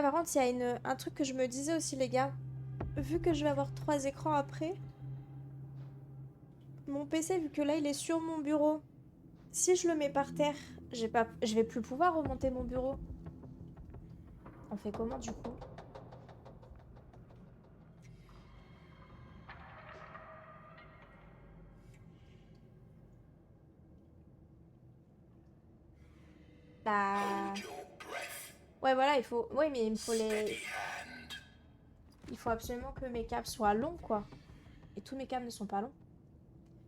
Par contre, il y a un truc que je me disais aussi, les gars. Vu que je vais avoir 3 écrans après, mon PC, vu que là, il est sur mon bureau, si je le mets par terre, je vais plus pouvoir remonter mon bureau. On fait comment, du coup? Bah... Ouais, voilà, il faut... Oui, mais il me faut les... Il faut absolument que mes câbles soient longs, quoi. Et tous mes câbles ne sont pas longs.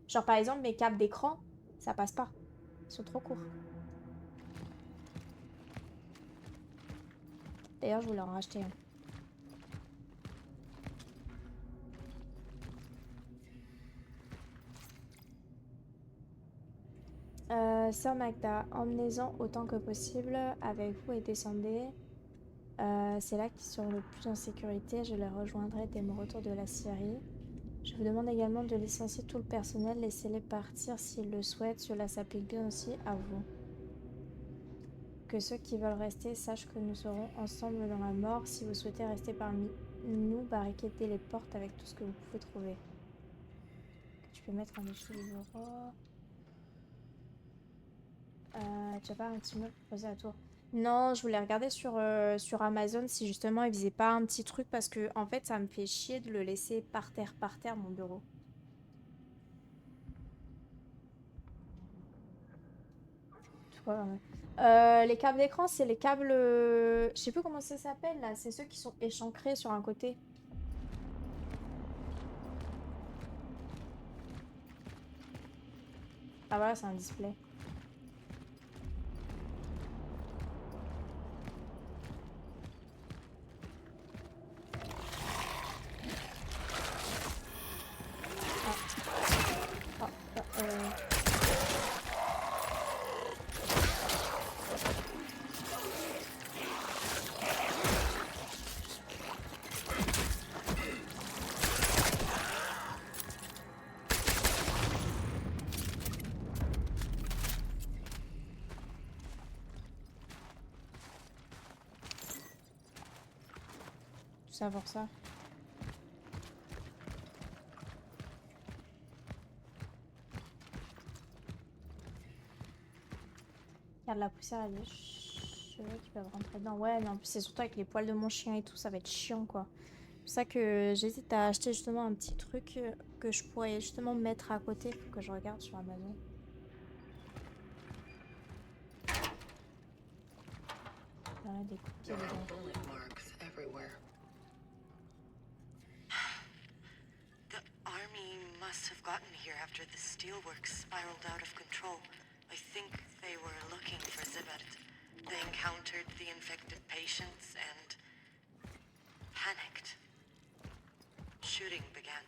Genre, par exemple, mes câbles d'écran, ça passe pas. Ils sont trop courts. D'ailleurs, je voulais en racheter un. Sœur Magda, emmenez-en autant que possible avec vous et descendez. C'est là qu'ils seront le plus en sécurité. Je les rejoindrai dès mon retour de la Syrie. Je vous demande également de licencier tout le personnel. Laissez-les partir s'ils le souhaitent. Cela s'applique bien aussi à vous. Que ceux qui veulent rester sachent que nous serons ensemble dans la mort. Si vous souhaitez rester parmi nous, barricadez les portes avec tout ce que vous pouvez trouver. Que tu peux mettre en dessous du bureau. Tu as pas un petit meuble posé à tour? Non, je voulais regarder sur Amazon si justement il faisait pas un petit truc parce que en fait ça me fait chier de le laisser par terre mon bureau. Tu vois, ouais. Les câbles d'écran, c'est les câbles, je sais plus comment ça s'appelle là, c'est ceux qui sont échancrés sur un côté. Ah voilà, c'est un display. Ah, ah, tout ça pour ça. Regarde la poussière et les cheveux qui peuvent rentrer dedans. Ouais, mais en plus c'est surtout avec les poils de mon chien et tout, ça va être chiant quoi. C'est pour ça que j'hésite à acheter justement un petit truc que je pourrais justement mettre à côté. Faut que je regarde sur Amazon. Ouais, des coups de pied dedans. Bullet marks everywhere. The army must have gotten here after the steelworks spiraled out of control. I think they were looking for Zibert. They encountered the infected patients and panicked. Shooting began.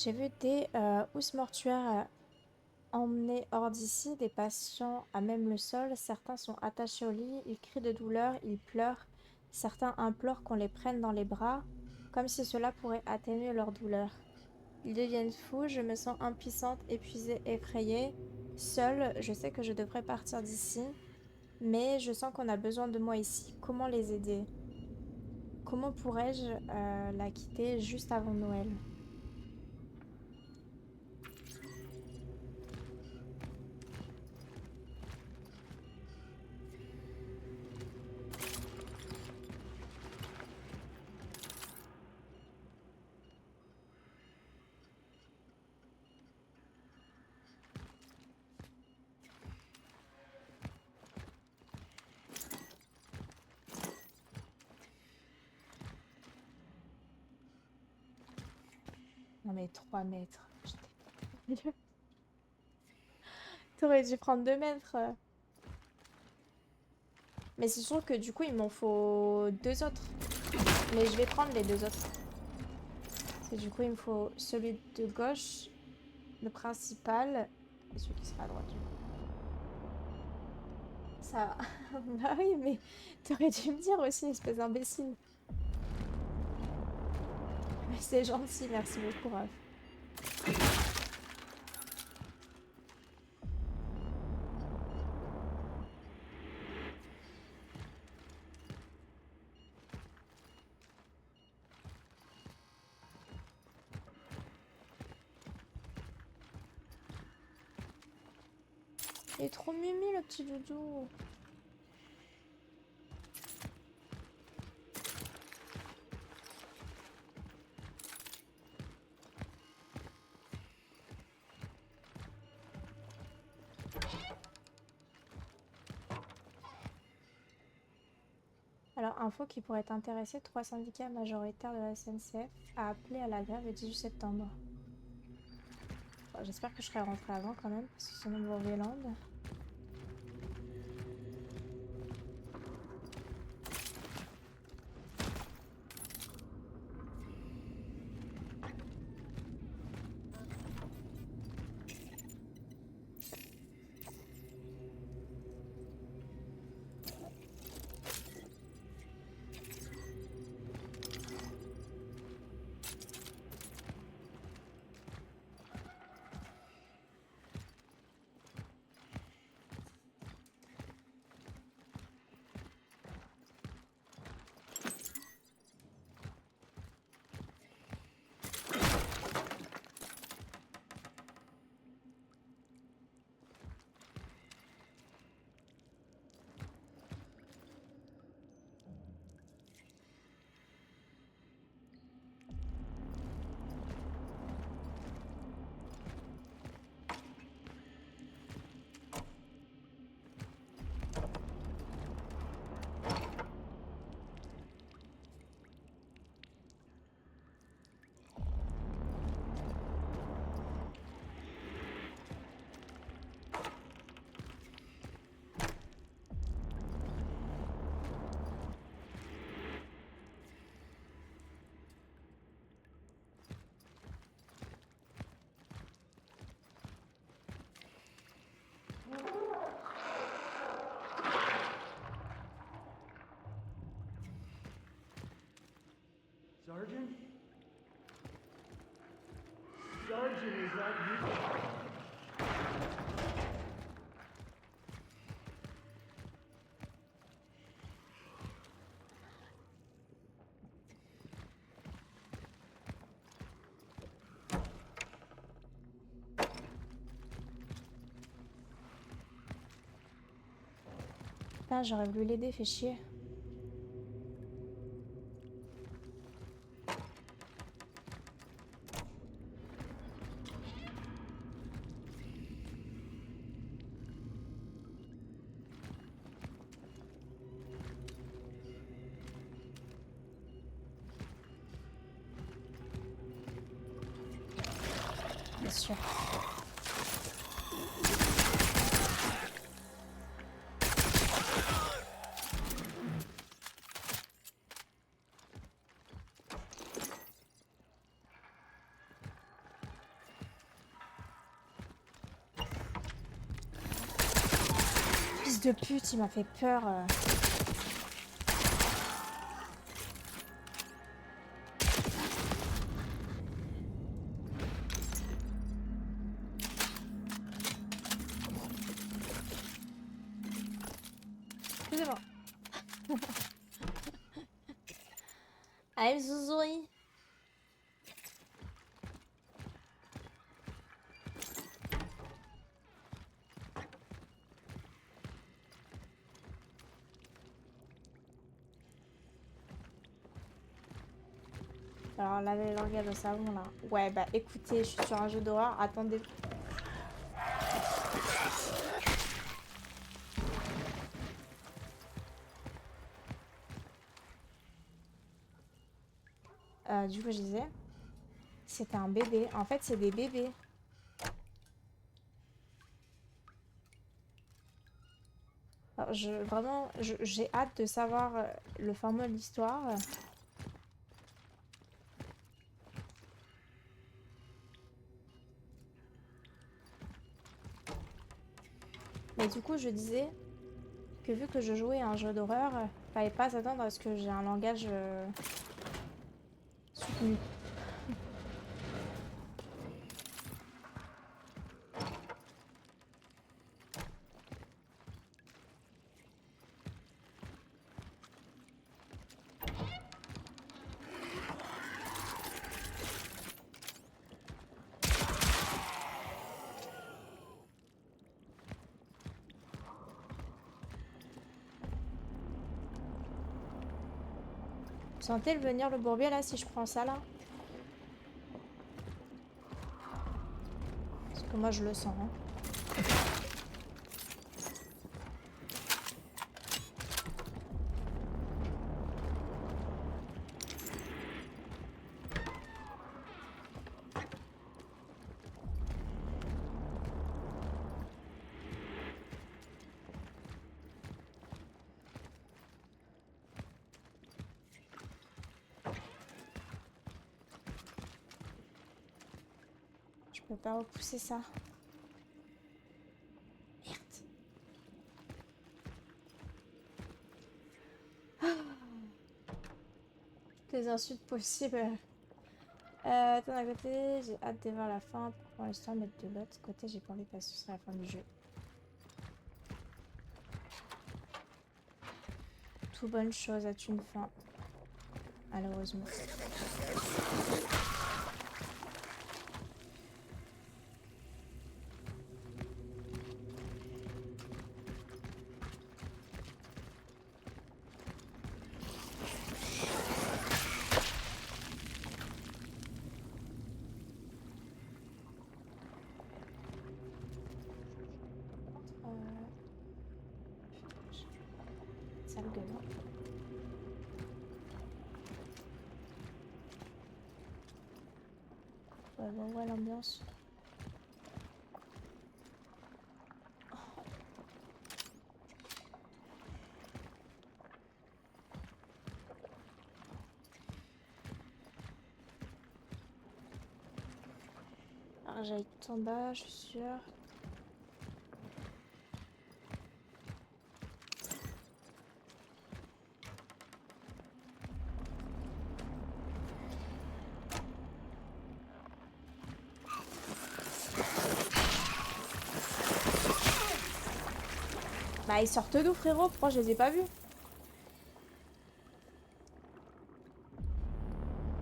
J'ai vu des housses mortuaires emmener hors d'ici, des patients à même le sol. Certains sont attachés au lit, ils crient de douleur, ils pleurent. Certains implorent qu'on les prenne dans les bras, comme si cela pourrait atténuer leur douleur. Ils deviennent fous, je me sens impuissante, épuisée, effrayée. Seule, je sais que je devrais partir d'ici, mais je sens qu'on a besoin de moi ici. Comment les aider? Comment pourrais-je la quitter juste avant Noël? Non mais 3 mètres. T'aurais dû prendre 2 mètres. Mais c'est sûr que du coup, il m'en faut 2 autres. Mais je vais prendre les 2 autres. Parce que du coup, il me faut celui de gauche, le principal, et celui qui sera à droite. Du coup. Ça va. Bah oui, mais t'aurais dû me dire aussi, espèce d'imbécile. Mais c'est gentil, merci beaucoup, Raph. Il est trop mimi, le petit doudou. Alors, info qui pourrait t'intéresser, 3 syndicats majoritaires de la SNCF a appelé à la grève le 18 septembre. Bon, j'espère que je serai rentrée avant quand même, parce que sinon Bourg-Vélande. Sergeant? Sergeant, is that you? Putain, j'aurais voulu l'aider, fait chier. Bien sûr. Fils de pute, il m'a fait peur. Excusez-moi. I'm so sorry. Alors là, les langages de savon là. Ouais, bah écoutez, je suis sur un jeu d'horreur. Attendez. Du coup, je disais, c'était un bébé. En fait, c'est des bébés. Alors, vraiment, j'ai hâte de savoir le format de l'histoire. Mais du coup, je disais que vu que je jouais à un jeu d'horreur, fallait pas s'attendre à ce que j'ai un langage soutenu. Vous sentez le venir le bourbier là si je prends ça là? Parce que moi je le sens. Hein. Je peux pas repousser ça. Merde. Toutes les insultes possibles. D'un côté, j'ai hâte de voir la fin pour l'instant, mais de l'autre côté, j'ai pas envie de passer sur la fin du jeu. Toute bonne chose a une fin, malheureusement. Sale gueule. Ouais, bon, ouais, l'ambiance. Alors, j'aille tout en bas, je suis sûre. Bah, ils sortent d'où, frérot? Pourquoi je les ai pas vus?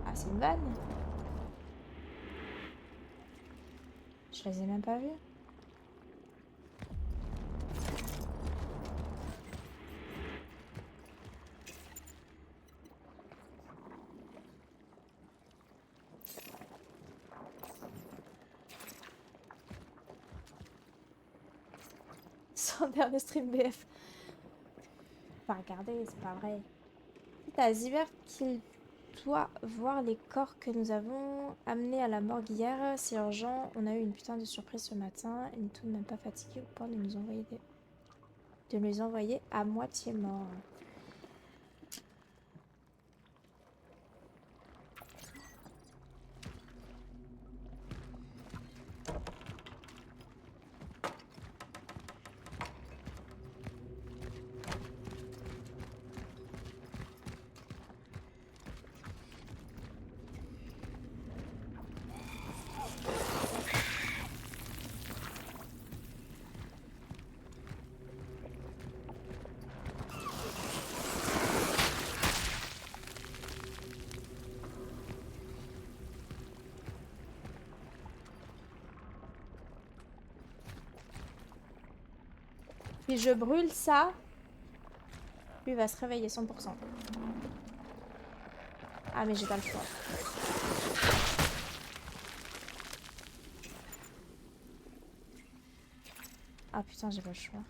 Ah, c'est une vanne. Je les ai même pas vus. Son dernier stream BF. Pas regarder, c'est pas vrai. T'as Zivert qu'il doit voir les corps que nous avons amenés à la morgue hier. C'est urgent, on a eu une putain de surprise ce matin. Il n'est tout de même pas fatigué au point de nous envoyer de nous envoyer à moitié morts. Si je brûle ça, lui va se réveiller 100%. Ah mais j'ai pas le choix. Ah putain j'ai pas le choix.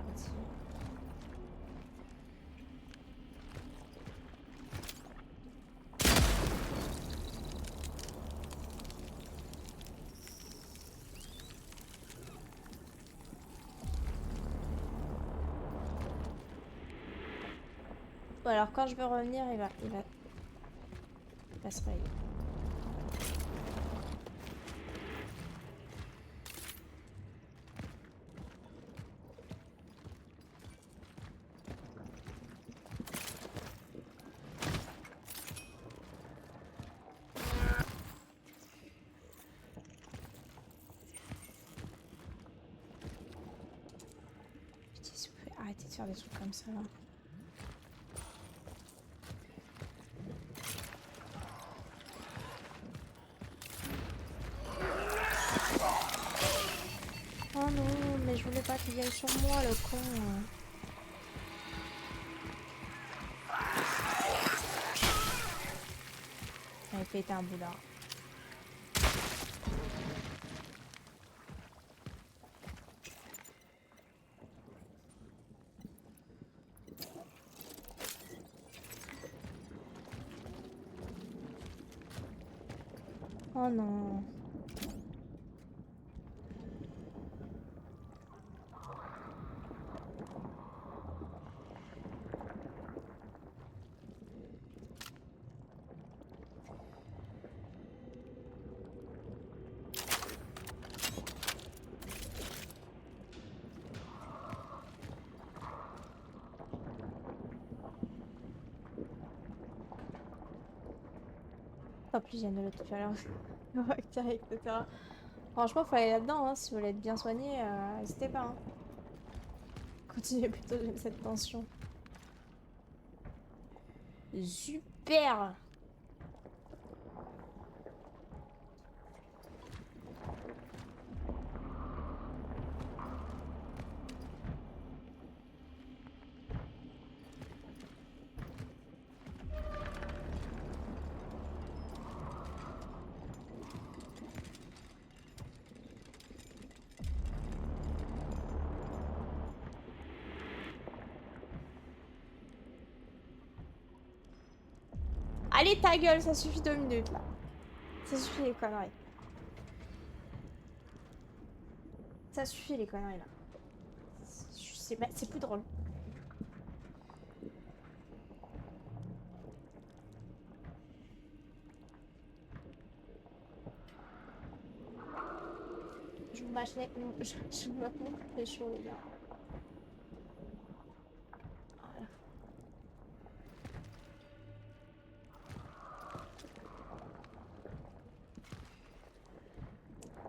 partie. Bon, alors quand je veux revenir, il va se réveiller. Putain, s'il vous plaît, arrêtez de faire des trucs comme ça là. Oh non, mais je voulais pas qu'il vienne sur moi, le con. Il avait pété un boulard. Oh non. Tant pis, je viens de le tout faire bactéries, etc. Franchement, faut aller là-dedans, hein, si vous voulez être bien soigné, n'hésitez pas. Hein. Continuez plutôt, j'aime cette tension. Super! Allez, ta gueule, ça suffit 2 minutes là. Ça suffit les conneries. Ça suffit les conneries là. C'est plus drôle. Je vous machinais. Je me montre les chaud les gars. Voilà.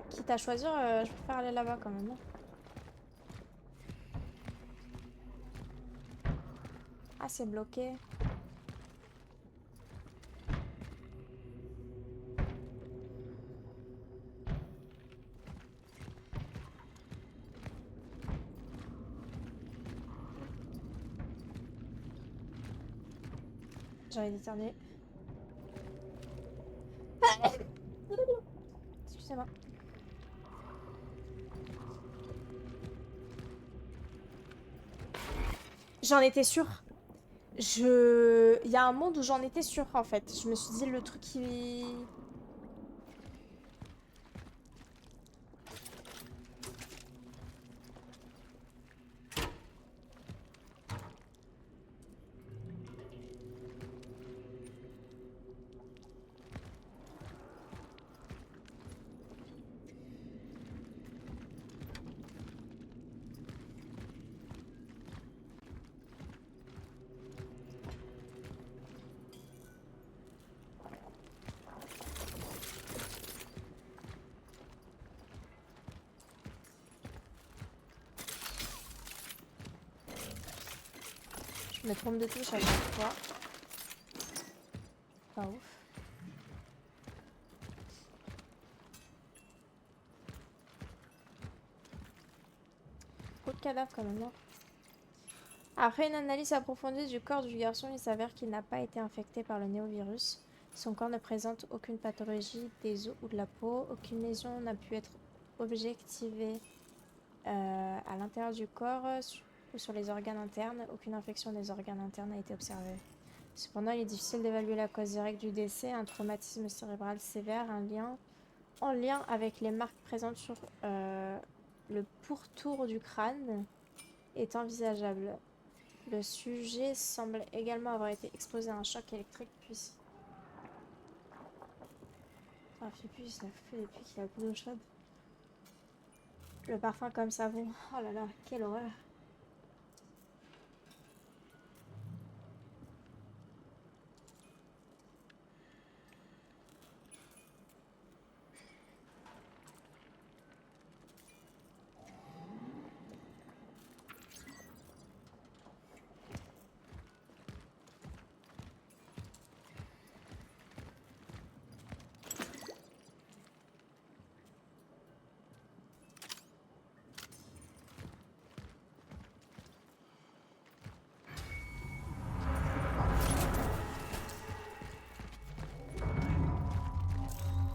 Quitte à choisir, je préfère aller là-bas quand même. Ah, c'est bloqué. J'ai envie d'éternuer. Excusez-moi. J'en étais sûre. Il y a un monde où j'en étais sûre en fait. Je me suis dit le truc qui... Je me trompe de touche à chaque fois. Pas ouf. Beaucoup de cadavres quand même. Hein. Après une analyse approfondie du corps du garçon, il s'avère qu'il n'a pas été infecté par le néovirus. Son corps ne présente aucune pathologie des os ou de la peau. Aucune lésion n'a pu être objectivée à l'intérieur du corps. ou sur les organes internes. Aucune infection des organes internes n'a été observée. Cependant, il est difficile d'évaluer la cause directe du décès. Un traumatisme cérébral sévère, en lien avec les marques présentes sur le pourtour du crâne, est envisageable. Le sujet semble également avoir été exposé à un choc électrique, puis... Ah, puis ça fait depuis qu'il a plus d'eau chaude. Le parfum comme savon. Oh là là, quelle horreur.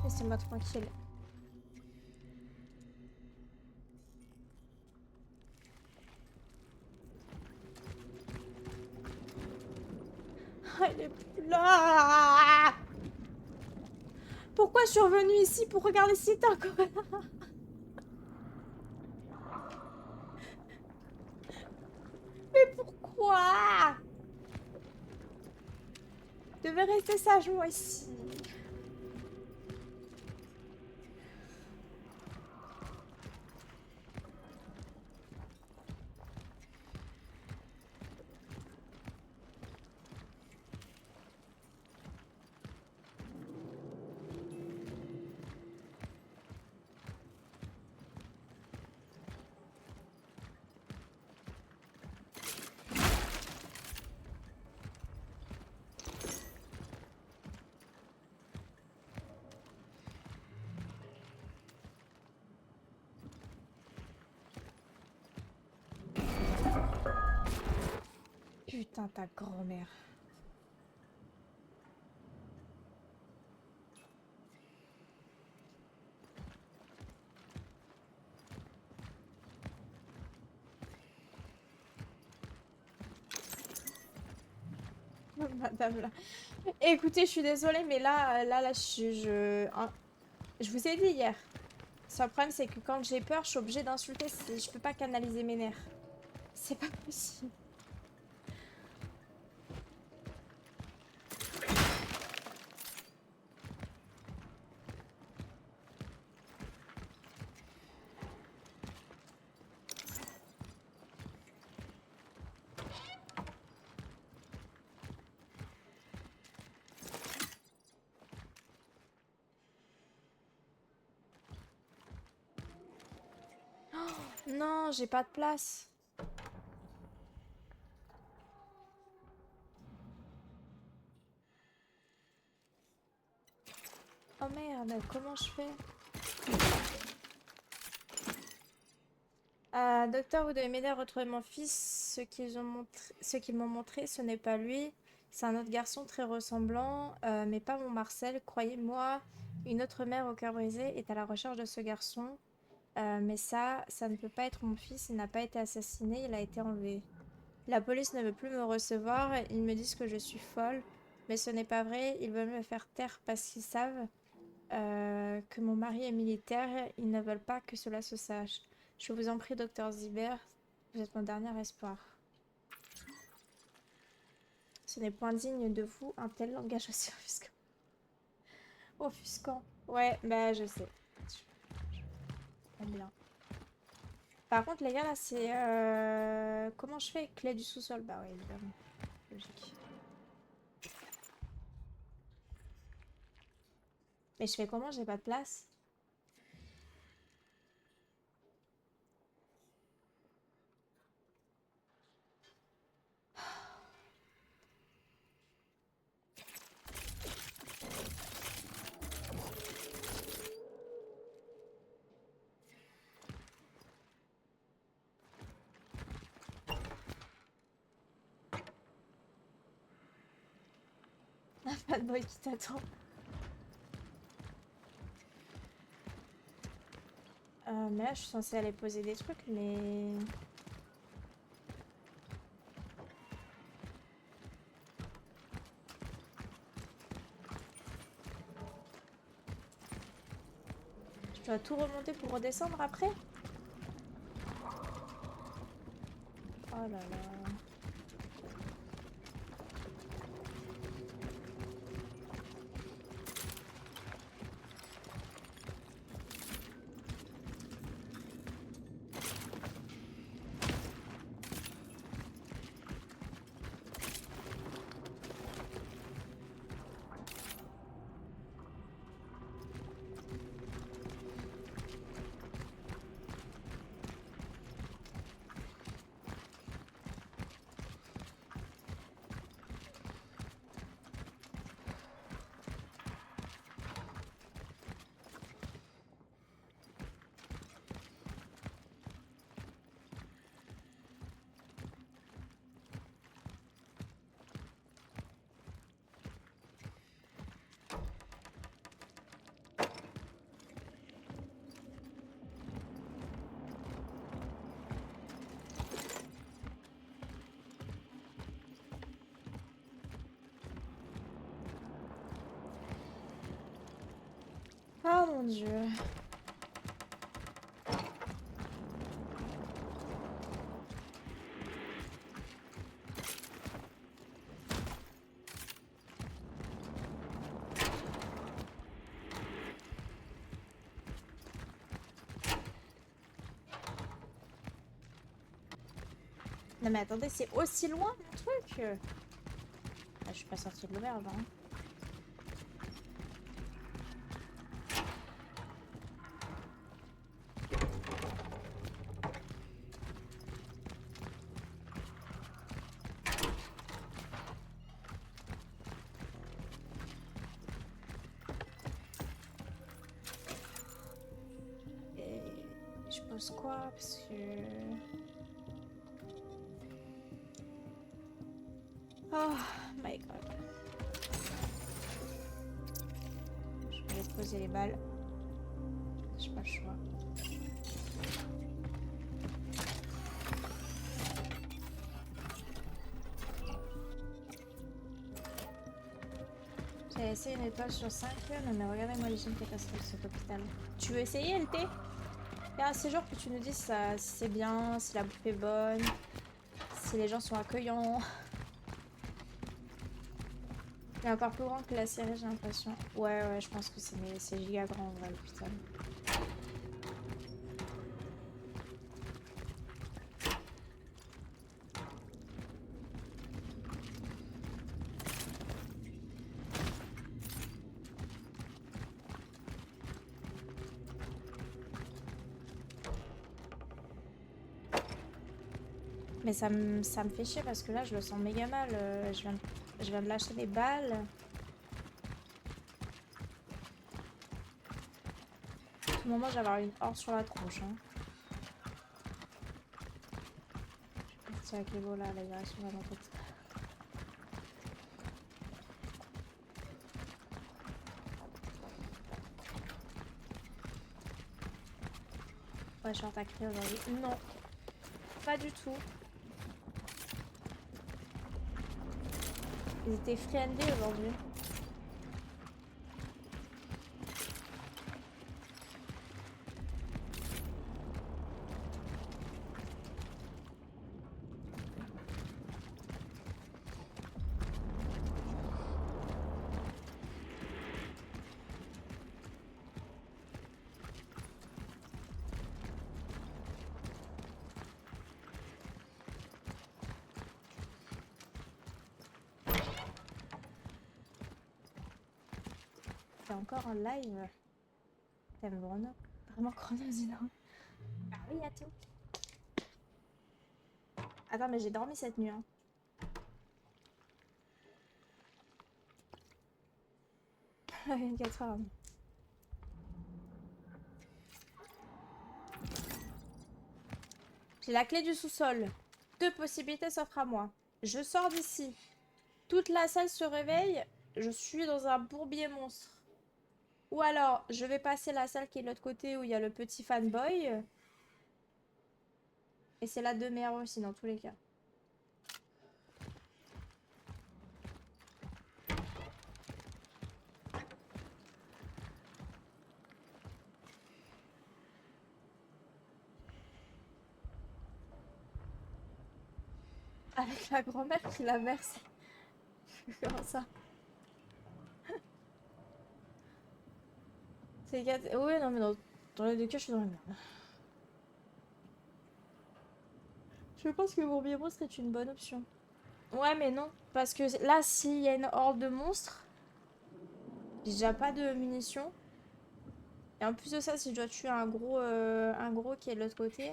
Laissez-moi tranquille. Elle est plus là. Pourquoi je suis revenue ici pour regarder si t'es encore là? Mais pourquoi? Je devais rester sagement ici. Putain, ta grand-mère. Madame là. Écoutez, je suis désolée, mais là, je vous ai dit hier. Le seul problème, c'est que quand j'ai peur, je suis obligée d'insulter. Je peux pas canaliser mes nerfs. C'est pas possible. Non, j'ai pas de place. Oh merde, comment je fais? Docteur, vous devez m'aider à retrouver mon fils. Ce qu'ils m'ont montré, ce n'est pas lui. C'est un autre garçon très ressemblant, mais pas mon Marcel. Croyez-moi, une autre mère au cœur brisé est à la recherche de ce garçon. Mais ça ne peut pas être mon fils. Il n'a pas été assassiné, il a été enlevé. La police ne veut plus me recevoir. Ils me disent que je suis folle, mais ce n'est pas vrai. Ils veulent me faire taire parce qu'ils savent que mon mari est militaire. Ils ne veulent pas que cela se sache. Je vous en prie, docteur Ziber, vous êtes mon dernier espoir. Ce n'est point digne de vous, un tel langage aussi offusquant. Offusquant. Ouais, bah je sais. J'aime bien. Par contre, les gars, là, c'est... Comment je fais? Clé du sous-sol. Bah ouais, évidemment. Logique. Mais je fais comment? J'ai pas de place. Pas de boy qui t'attend. Mais là, je suis censée aller poser des trucs, mais... Tu vas tout remonter pour redescendre après? Oh là là. Oh mon Dieu. Non mais attendez, c'est aussi loin mon truc. Ah, je suis pas sortie de l'auberge, hein. Et je pose quoi? Parce que... Oh my god. Je vais poser les balles. J'ai pas le choix. J'ai essayé une étoile sur 5, non mais regardez-moi les films catastrophes de cet hôpital. Tu veux essayer, LT? Ah, c'est genre que tu nous dises ça, si c'est bien, si la bouffe est bonne, si les gens sont accueillants. Il est encore plus grand que la série, j'ai l'impression. Ouais, ouais, je pense que c'est giga grand en vrai, l'hôpital. Mais ça me fait chier parce que là, je le sens méga mal. Je viens de lâcher des balles. À tout moment, j'ai avoir une horde sur la tronche. Hein. Je vais partir avec les là, la direction va en tête. Ouais, je suis en attaquer aujourd'hui. Non, pas du tout. Ils étaient friendly aujourd'hui. T'es encore en live? T'aimes vraiment chrono, ah oui, à tout. Attends, mais j'ai dormi cette nuit. Hein. 24 heures. J'ai la clé du sous-sol. 2 possibilités s'offrent à moi. Je sors d'ici. Toute la salle se réveille. Je suis dans un bourbier monstre. Ou alors, je vais passer la salle qui est de l'autre côté où il y a le petit fanboy. Et c'est la demeure aussi dans tous les cas. Avec la grand-mère qui la verse. Comment ça? C'est ouais, non, mais dans les deux cas, je suis dans la merde. Je pense que mon biomon serait une bonne option. Ouais, mais non. Parce que là, s'il y a une horde de monstres, j'ai déjà pas de munitions. Et en plus de ça, si je dois tuer un gros qui est de l'autre côté.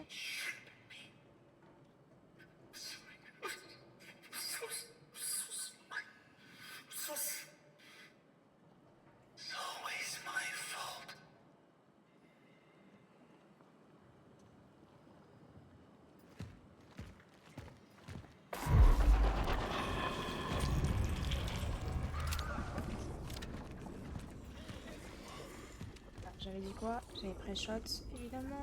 Ah, j'avais dit quoi? J'avais pré-shot, évidemment.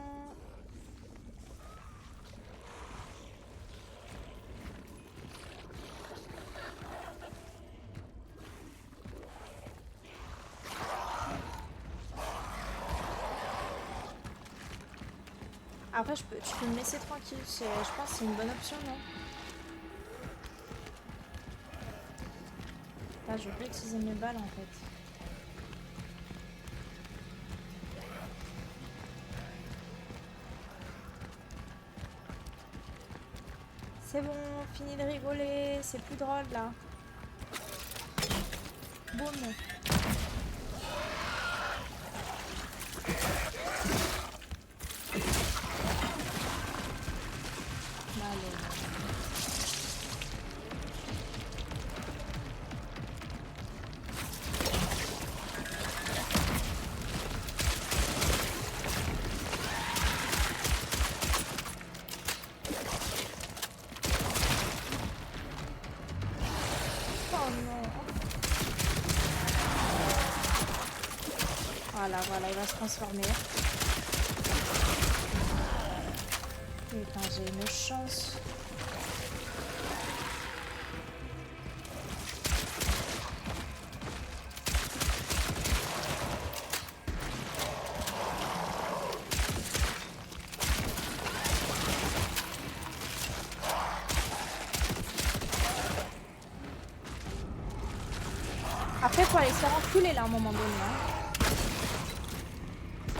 Après, tu peux me laisser tranquille. Je pense que c'est une bonne option, non? Là, je veux pas utiliser mes balles, en fait. C'est bon, fini de rigoler. C'est plus drôle, là. Boum. Oh non. Voilà, voilà, il va se transformer. Putain, j'ai une chance. Après, faut aller se faire enculer là à un moment donné. Hein.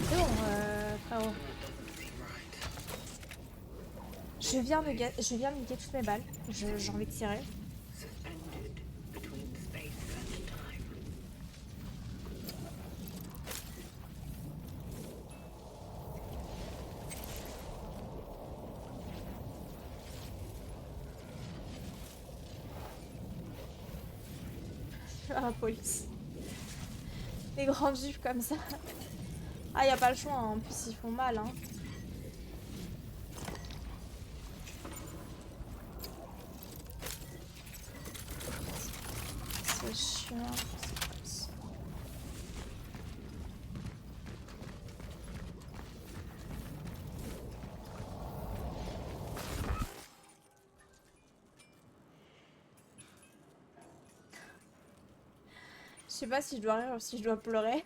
C'est bon, frérot. Je viens de niquer toutes mes balles. J'ai envie de tirer. À la police. Les grands juifs comme ça. Ah, y a pas le choix, hein. En plus ils font mal, hein. C'est chiant. Je sais pas si je dois rire ou si je dois pleurer.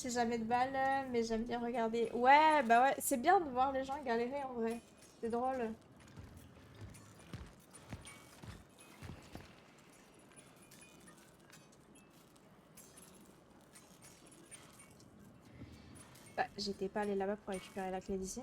J'ai jamais de balles, mais j'aime bien regarder. Ouais, bah ouais, c'est bien de voir les gens galérer en vrai. C'est drôle. Bah, j'étais pas allée là-bas pour récupérer la clé d'ici.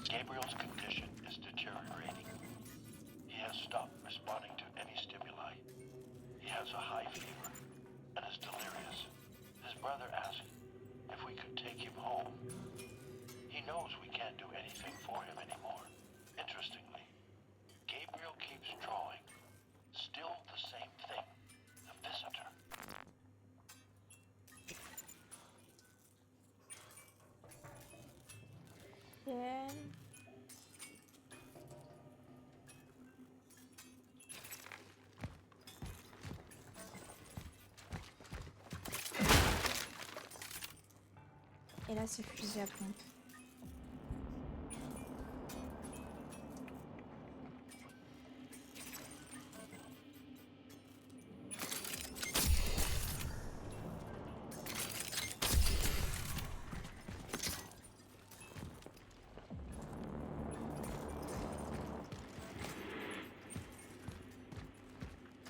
Gabriel's condition is deteriorating. He has stopped responding to any stimuli. He has a high fever and is delirious. His brother asked if we could take him home. He knows we can't do anything for him anymore. Interestingly, Gabriel keeps drawing. Still the same thing. The visitor. Yeah. Et là, c'est fusil à pompe.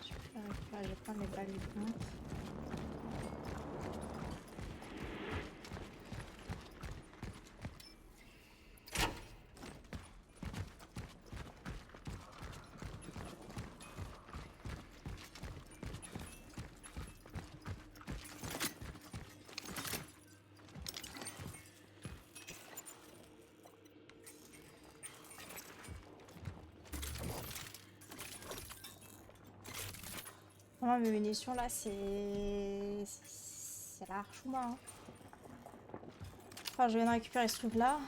Je vais prendre mes balles de pompe. Moi, mes munitions là, c'est l'archouma. Hein. Enfin, je viens de récupérer ce truc là.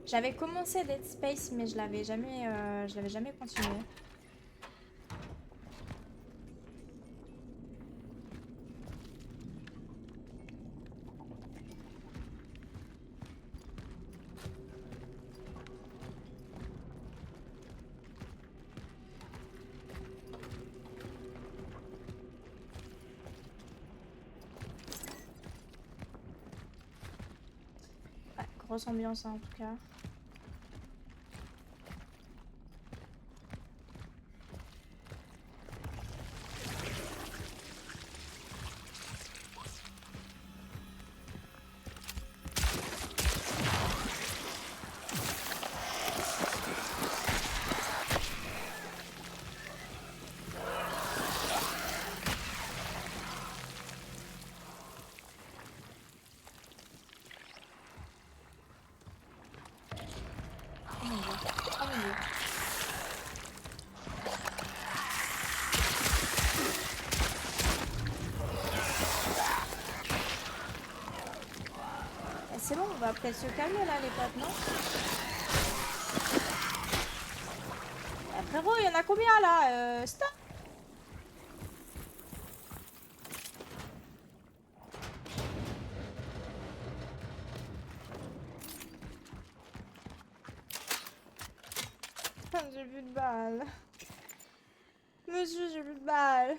J'avais commencé Dead Space, mais je l'avais jamais continué. Ouais, grosse ambiance hein, en tout cas. Oh mon dieu. Oh mon dieu. Eh, c'est bon, on va peut-être se calmer là les potes, non? Eh, frérot, il y en a combien là? Stop! J'ai plus de balles. Monsieur, j'ai plus de balles.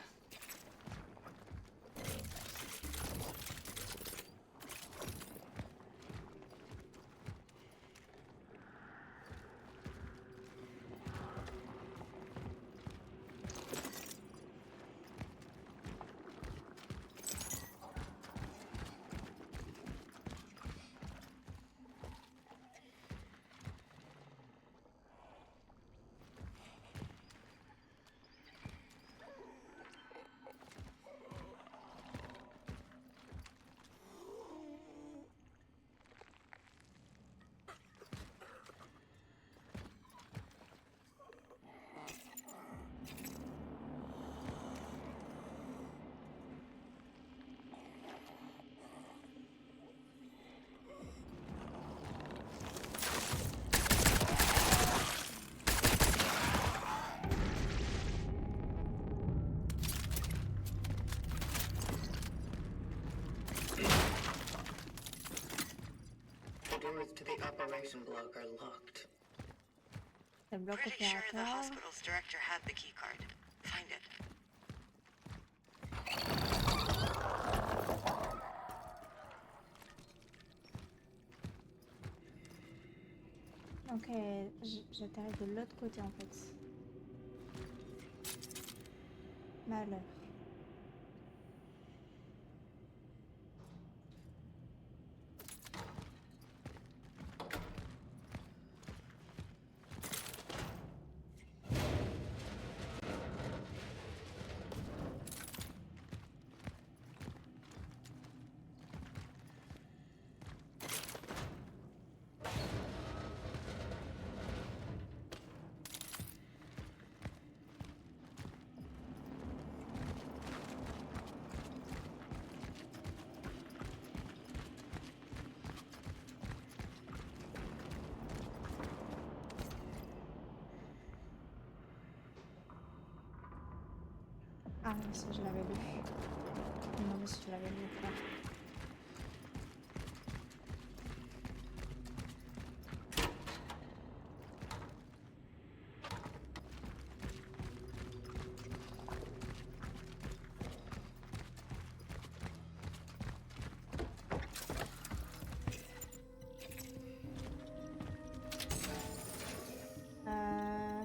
Doors to the operation block are locked. Le bloc Pretty sure the opérateur. hospital's director had the key card. Find it. Ok, j'atterris de l'autre côté en fait. Malheur. Ah oui, ça je l'avais lu. Non, mais si je l'avais lu, frère. Euh...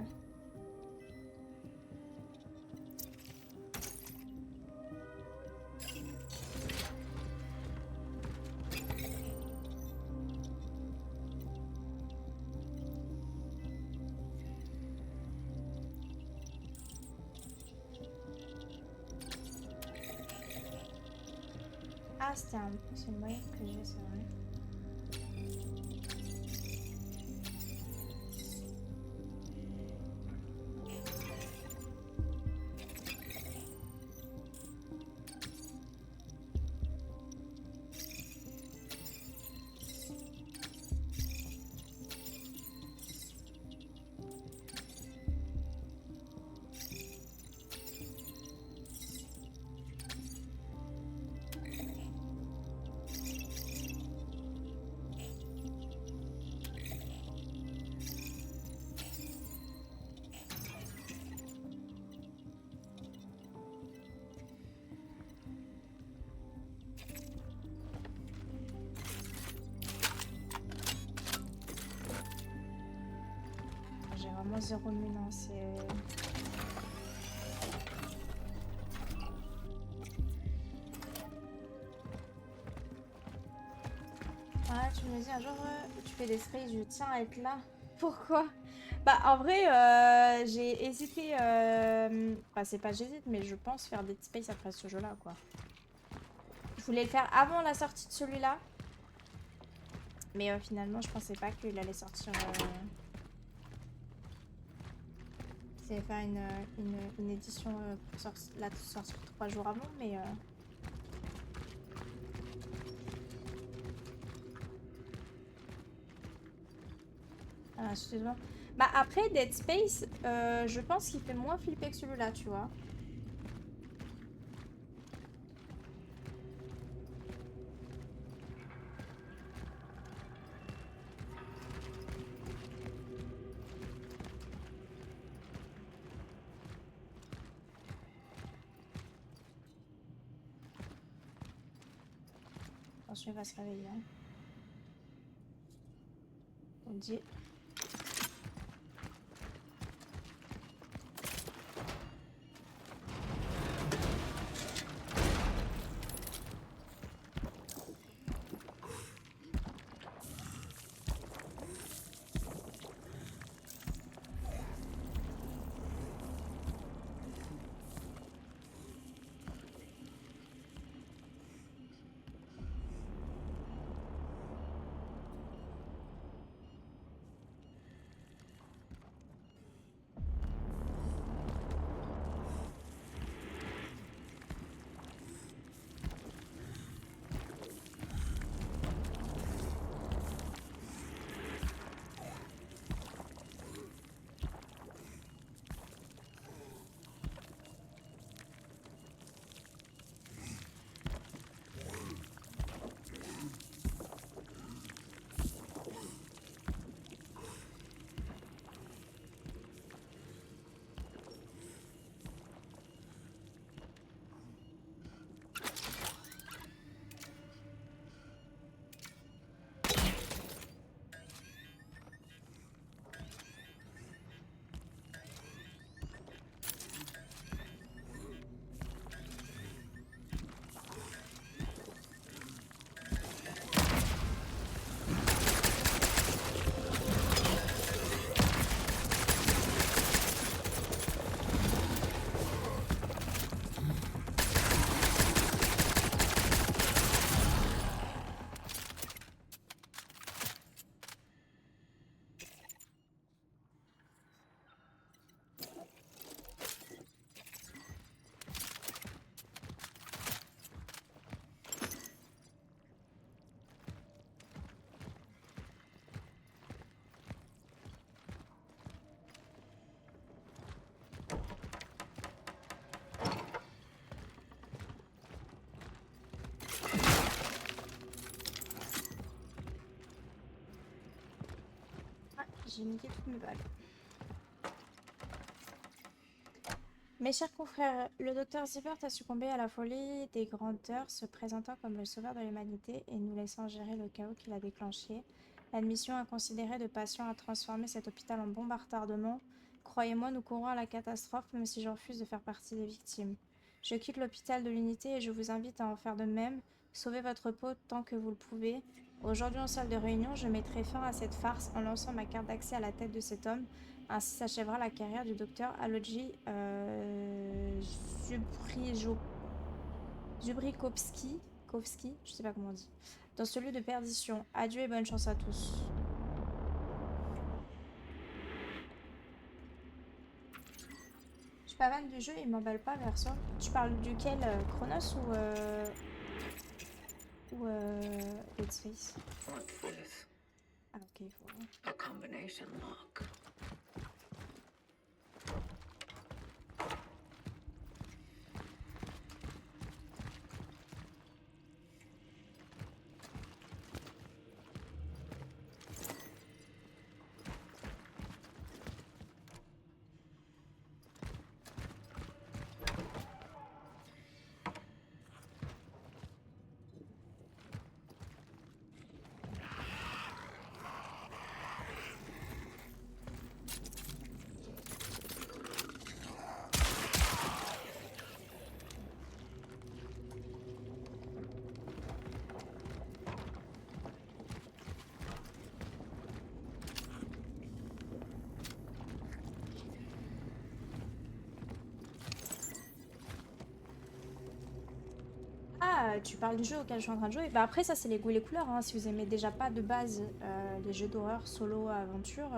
Ah, c'est une moyenne que j'ai, c'est vrai. J'ai vraiment zéro mine, hein, c'est... Ouais, tu me dis un jour, tu fais des sprays, je tiens à être là. Pourquoi? Bah, en vrai, j'ai hésité. Enfin, c'est pas j'hésite, mais je pense faire Dead Space après ce jeu-là, quoi. Je voulais le faire avant la sortie de celui-là. Mais finalement, je pensais pas qu'il allait sortir. C'est faire une édition pour sortir 3 jours avant, mais. Ah, excuse-moi. Bah, après, Dead Space, je pense qu'il fait moins flipper que celui-là, tu vois. Attention, il va se réveiller. Hein. On dit. J'ai niqué toutes mes balles. Mes chers confrères, le docteur Zippert a succombé à la folie des grandeurs, se présentant comme le sauveur de l'humanité et nous laissant gérer le chaos qu'il a déclenché. L'admission inconsidérée de patients a transformé cet hôpital en bombe à retardement. Croyez-moi, nous courons à la catastrophe, même si je refuse de faire partie des victimes. Je quitte l'hôpital de l'unité et je vous invite à en faire de même. Sauvez votre peau tant que vous le pouvez. Aujourd'hui, en salle de réunion, je mettrai fin à cette farce en lançant ma carte d'accès à la tête de cet homme. Ainsi s'achèvera la carrière du docteur Aloji Zubrikovski, je sais pas comment on dit, dans ce lieu de perdition. Adieu et bonne chance à tous. Je suis pas fan du jeu, il m'emballe pas, perso. Tu parles duquel, Chronos ou Dead Space? What's this? Ah ok, il faut... A combination lock. Ah, tu parles du jeu auquel je suis en train de jouer. Bah après, ça, c'est les goûts et les couleurs. Hein. Si vous aimez déjà pas de base les jeux d'horreur, solo, aventure,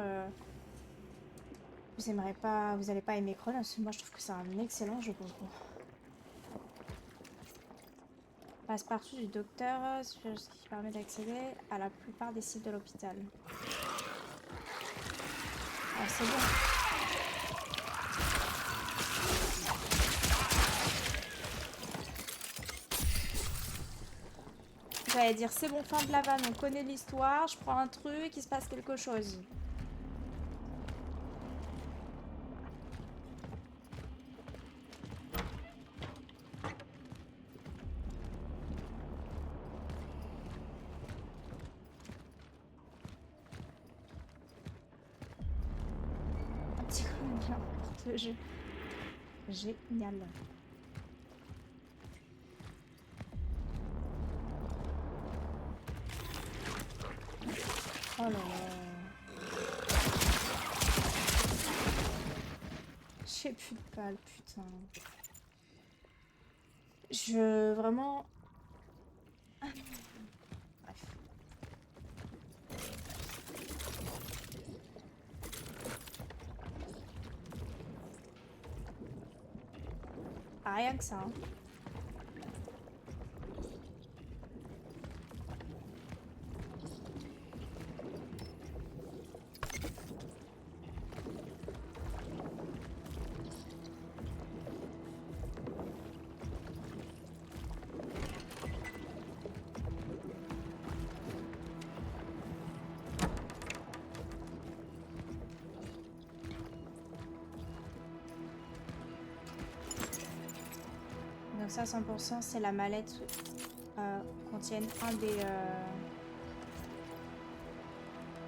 vous aimerez pas, vous allez pas aimer Chronos. Moi, je trouve que c'est un excellent jeu pour le coup. Passe-partout du docteur, ce qui permet d'accéder à la plupart des sites de l'hôpital. Ah, c'est bon. J'allais dire c'est bon, fin de la vanne, on connaît l'histoire, je prends un truc, il se passe quelque chose. Un petit coup de bien pour ce jeu. Génial. Oh là là. J'ai plus de balles, putain. Vraiment... Bref. Ah, rien que ça, hein. Donc ça, 100%, c'est la mallette contienne un des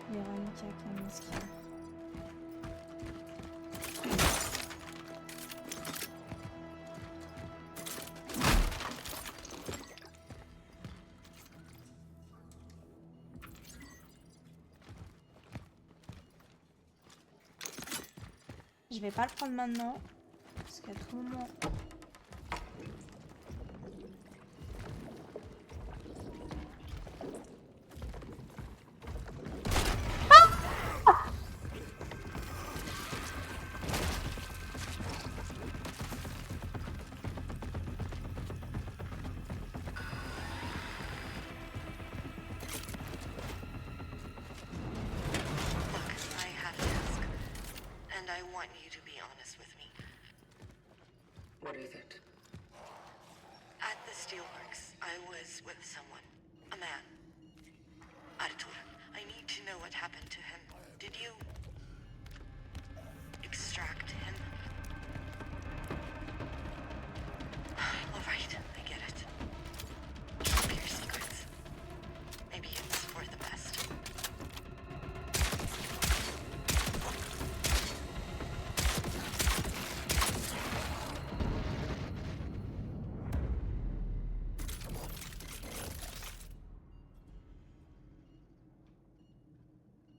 reliquats qui est ce Je vais pas le prendre maintenant, parce qu'à tout moment... Look, I have to ask. And I want you to be honest with me. What is it? At the steelworks, I was with someone. A man. Artur, I need to know what happened to him. Did you extract him. All right, I get it. Keep your secrets. Maybe it's for the best.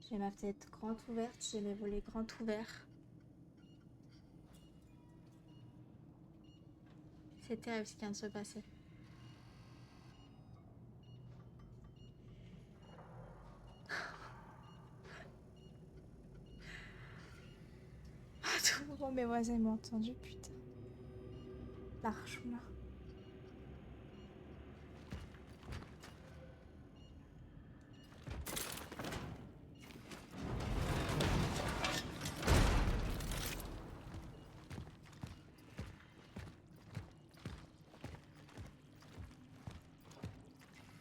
J'ai ma fenêtre grande ouverte, j'ai mes volets grands ouverts. C'est terrible ce qui vient de se passer. À tout moment, mes voisins m'ont entendu, putain. Largement.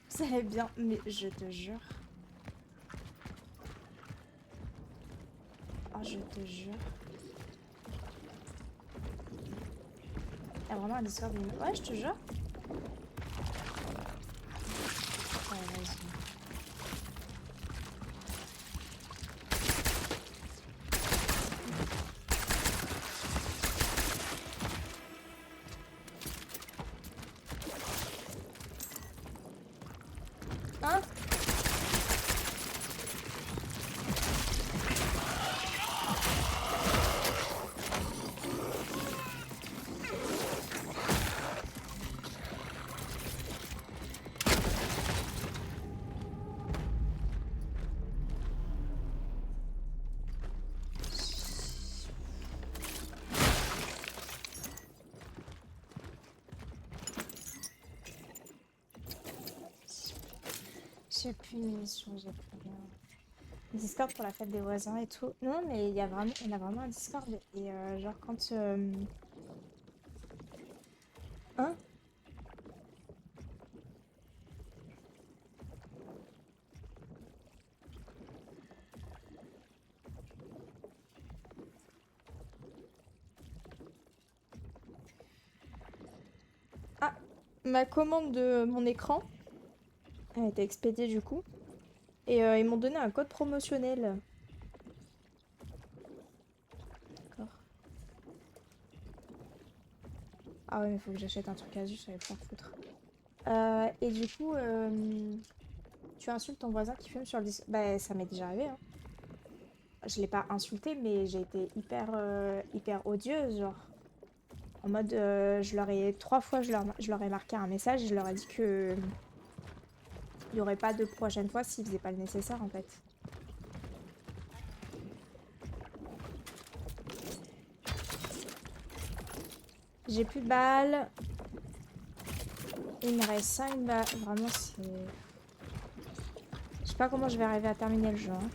Ça allait bien, mais je te jure. Oh, je te jure. Il y a vraiment un Discord. Ouais, je te jure. Ouais, vas-y. Hein? J'ai plus une émission, j'ai plus rien. Discord pour la fête des voisins et tout. Non, mais il y a vraiment, on a vraiment un Discord et genre quand hein? Ah, ma commande de mon écran a été expédiée du coup et ils m'ont donné un code promotionnel. D'accord. Ah ouais, mais faut que j'achète un truc Asus, ça va pas foutre. Et du coup, tu insultes ton voisin qui fume sur le Discord. Bah, ça m'est déjà arrivé, hein. Je l'ai pas insulté, mais j'ai été hyper odieuse, genre. En mode, je leur ai 3 fois, je leur ai marqué un message et je leur ai dit que il y aurait pas de prochaine fois s'ils faisaient pas le nécessaire en fait. J'ai plus de balles. Il me reste 5 balles. Vraiment, c'est... Je sais pas comment je vais arriver à terminer le jeu, hein.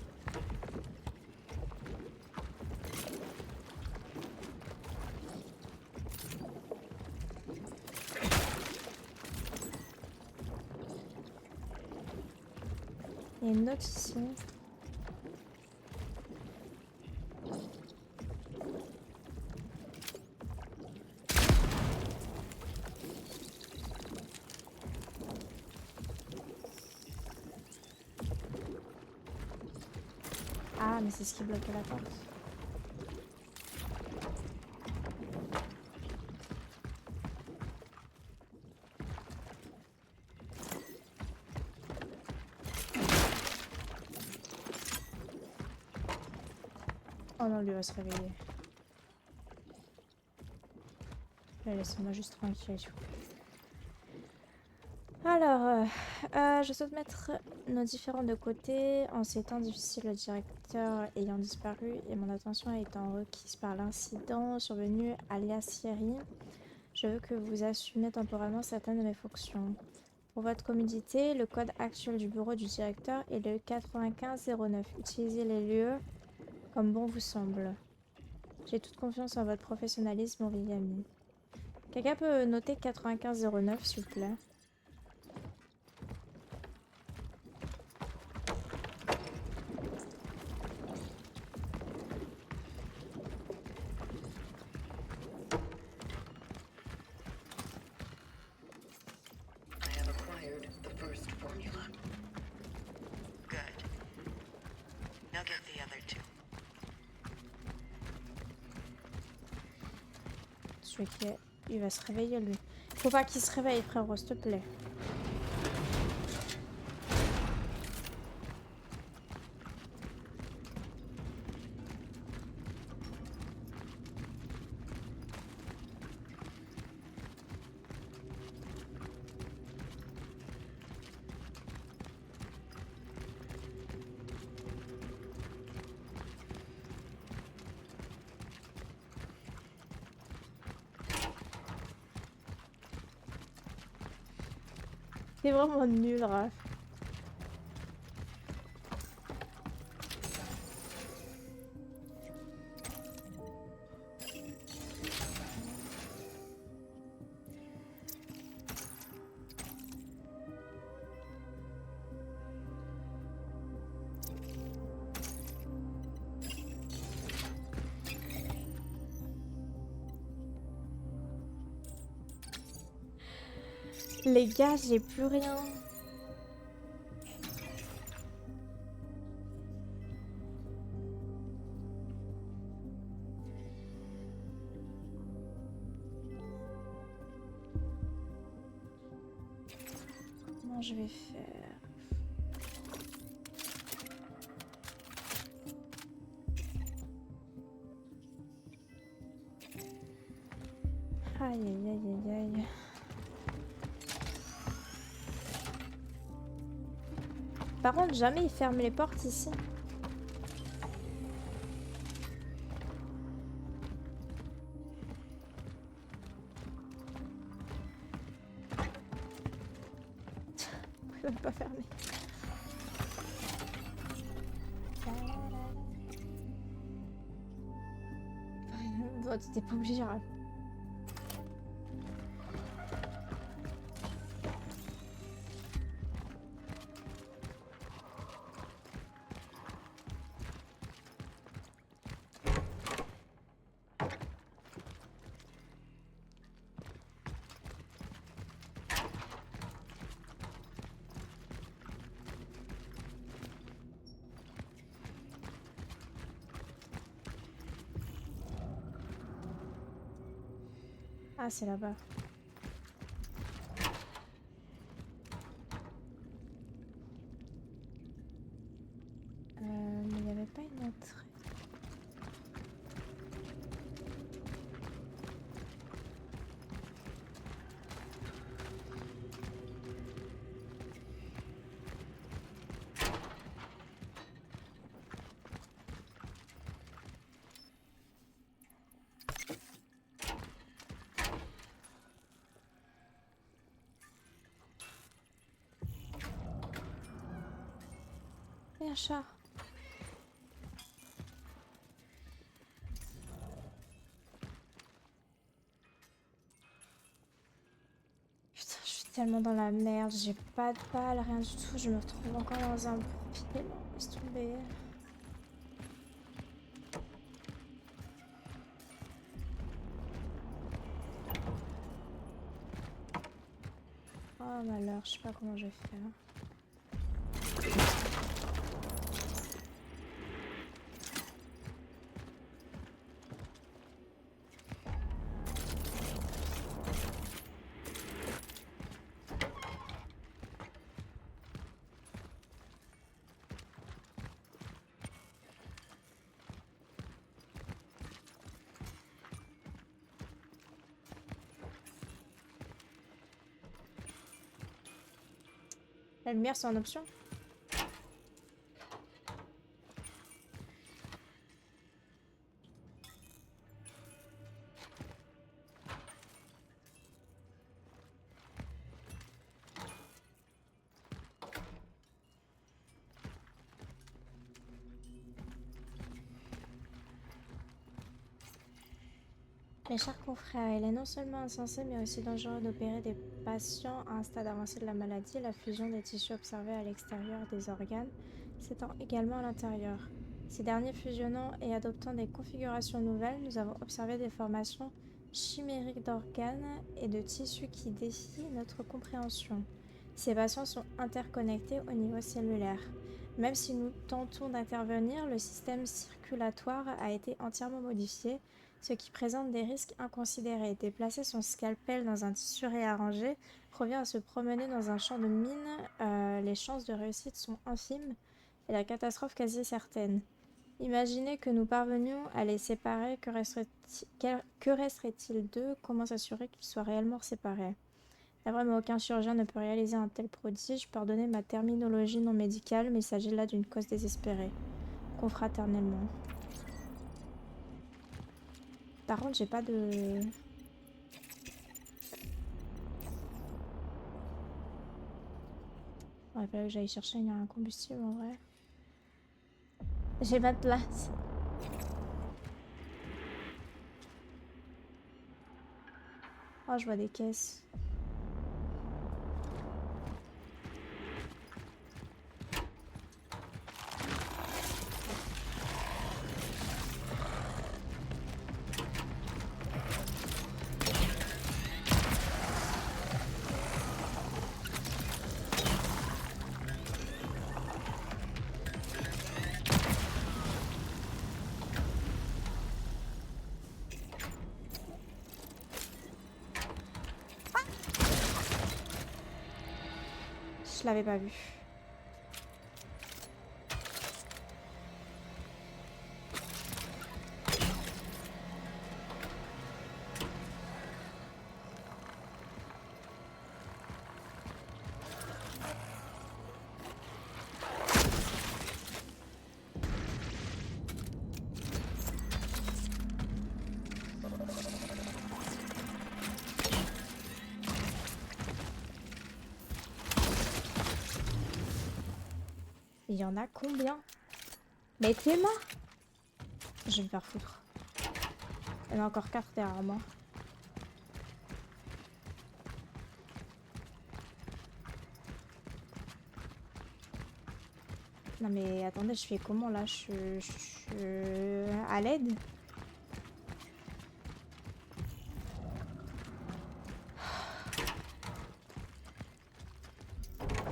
Il y a une note ici. Ah, mais c'est ce qui bloquait la porte. Oh non, lui va se réveiller. Laissez-moi juste tranquille. Alors, je souhaite mettre nos différends de côté. En ces temps difficiles, le directeur ayant disparu et mon attention étant requise par l'incident survenu à Liassieri, je veux que vous assumiez temporairement certaines de mes fonctions. Pour votre commodité, le code actuel du bureau du directeur est le 9509. Utilisez les lieux comme bon vous semble. J'ai toute confiance en votre professionnalisme, Origami. Quelqu'un peut noter 9509, s'il vous plaît? Je veux qu'il va se réveiller lui. Faut pas qu'il se réveille, frérot, s'il te plaît. C'est vraiment nul, Raph. Les gars, j'ai plus rien. Comment je vais faire? Aïe aïe aïe aïe aïe. Par contre, jamais il ferme les portes ici. Il va pas fermer. Bon, t'étais pas obligé, Raph. Ah, c'est là-bas. Mais il n'y avait pas une entrée. Et un chat. Putain, je suis tellement dans la merde. J'ai pas de balle, rien du tout. Je me retrouve encore dans un bourbier. Non, laisse tomber. Oh malheur, je sais pas comment je vais faire. La lumière, c'est en option? Mes chers confrères, il est non seulement insensé mais aussi dangereux d'opérer des patients à un stade avancé de la maladie. La fusion des tissus observée à l'extérieur des organes s'étend également à l'intérieur. Ces derniers fusionnant et adoptant des configurations nouvelles, nous avons observé des formations chimériques d'organes et de tissus qui défient notre compréhension. Ces patients sont interconnectés au niveau cellulaire. Même si nous tentons d'intervenir, le système circulatoire a été entièrement modifié. ce qui présente des risques inconsidérés. Déplacer son scalpel dans un tissu réarrangé revient à se promener dans un champ de mine. Les chances de réussite sont infimes et la catastrophe quasi certaine. Imaginez que nous parvenions à les séparer, que resterait-il d'eux? Comment s'assurer qu'ils soient réellement séparés? Navré, mais aucun chirurgien ne peut réaliser un tel prodige. Pardonnez ma terminologie non médicale, mais il s'agit là d'une cause désespérée. Confraternellement. Par contre, j'ai pas de... Il fallait que j'aille chercher un combustible en vrai. J'ai pas de place. Oh, je vois des caisses. Je l'avais pas vu. Il y en a combien? Mais t'es mort! Je vais me faire foutre. Il y en a encore 4 derrière moi. Non mais attendez, je fais comment là? Je... à l'aide?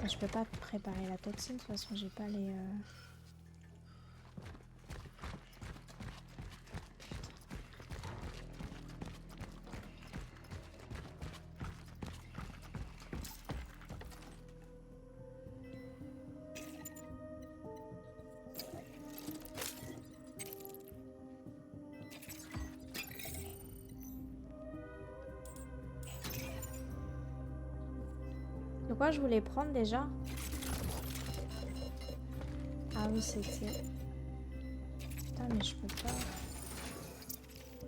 Je peux pas préparer la toxine, de toute façon j'ai pas les... De quoi je voulais prendre déjà? Ah oui, c'était... Putain, mais je peux pas...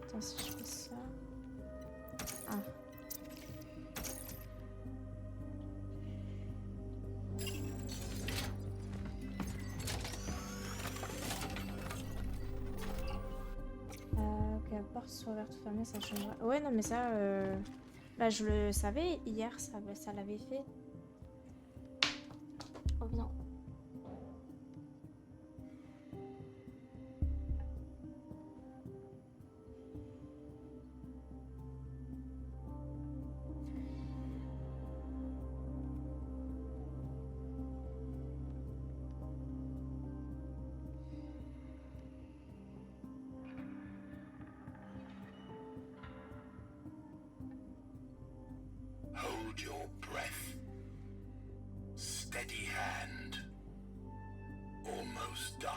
Attends, si je fais ça... Ah. Ok, la porte soit ouverte ou fermée, ça changera. Ouais, non, mais ça... Bah, je le savais hier, ça l'avait fait. Oh non. Hold your breath. Steady hand. Almost done.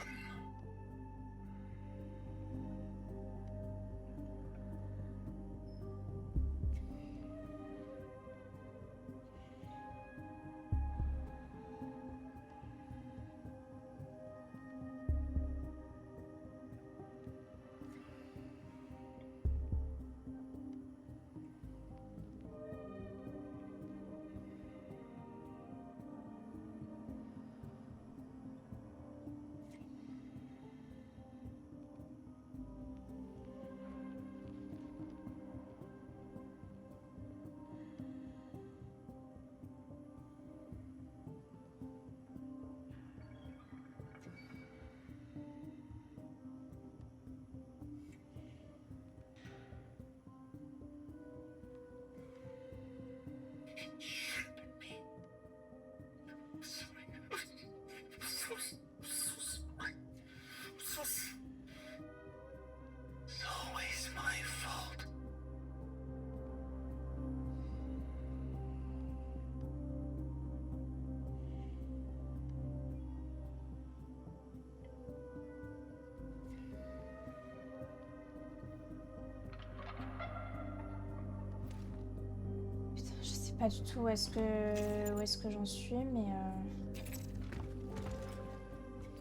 pas du tout où est-ce que j'en suis, mais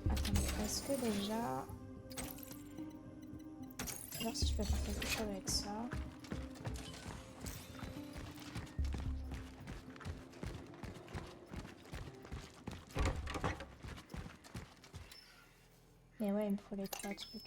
attends, est-ce que déjà... voir si je peux faire quelque chose avec ça. Mais ouais, il me faut les 3 trucs.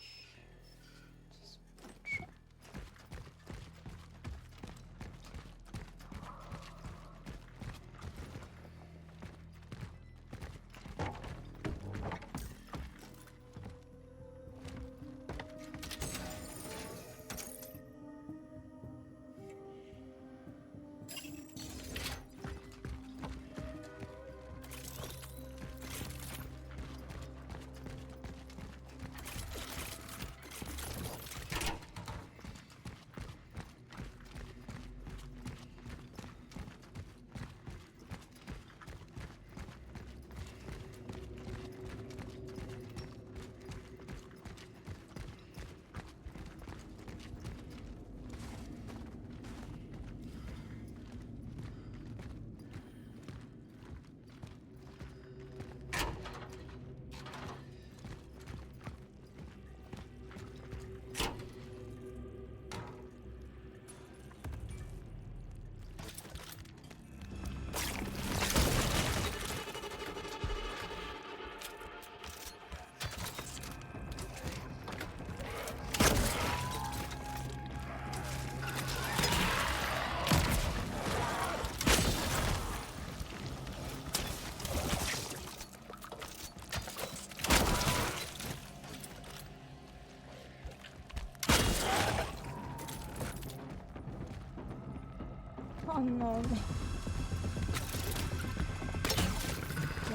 Oh non, mais...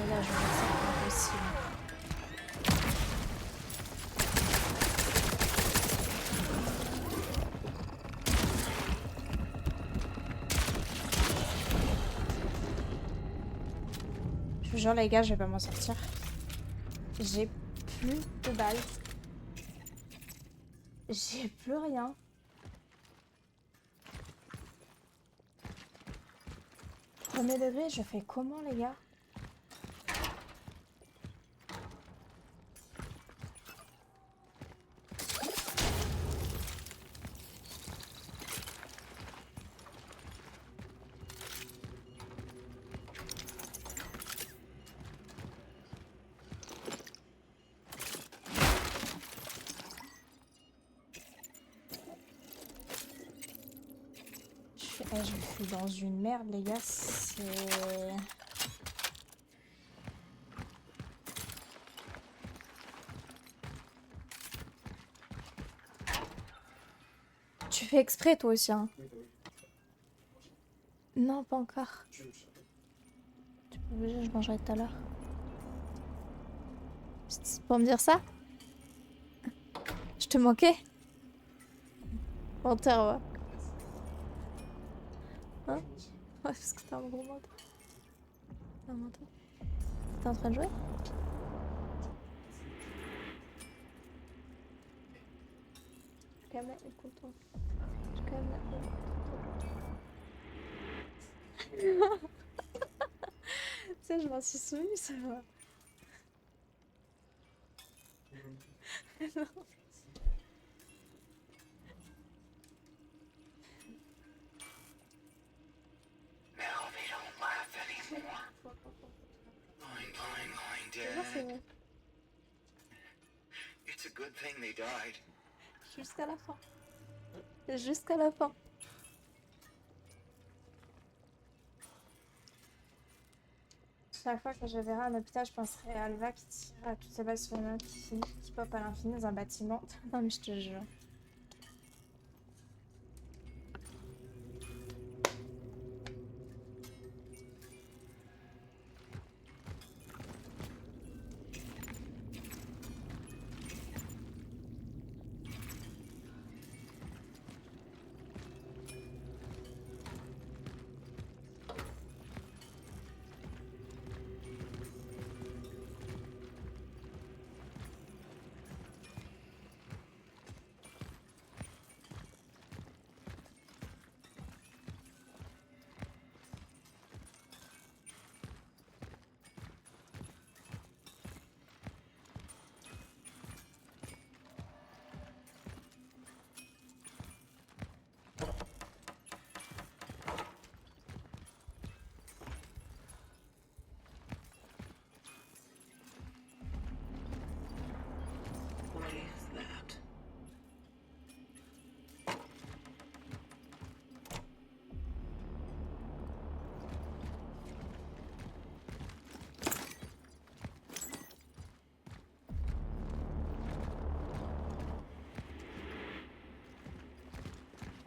là, je vois que c'est pas possible. Je vous jure, les gars, je vais pas m'en sortir. J'ai plus de balles. J'ai plus rien. Premier degré, je fais comment, les gars? Je suis dans une merde, les gars. C'est... Tu fais exprès, toi aussi, hein? Non, pas encore. Tu peux bouger, je mangerai tout à l'heure. C'est pour me dire ça? Je te manquais? Menteur, ouais. Hein? Ouais, parce que t'as un gros menteur. T'es un menteur. T'es en train de jouer? Je calme la écoute. Je calme la écoute. Tu sais, je m'en suis souvenu, ça va. Non. Now they don't laugh anymore. Mine, C'est Dad. bon. It's a good thing they died. Jusqu'à la fin. Jusqu'à la fin. Chaque fois que je verrai un hôpital, je penserai à Alva qui tire à toutes ses balles sur une autre qui pop à l'infini dans un bâtiment. Non mais je te jure.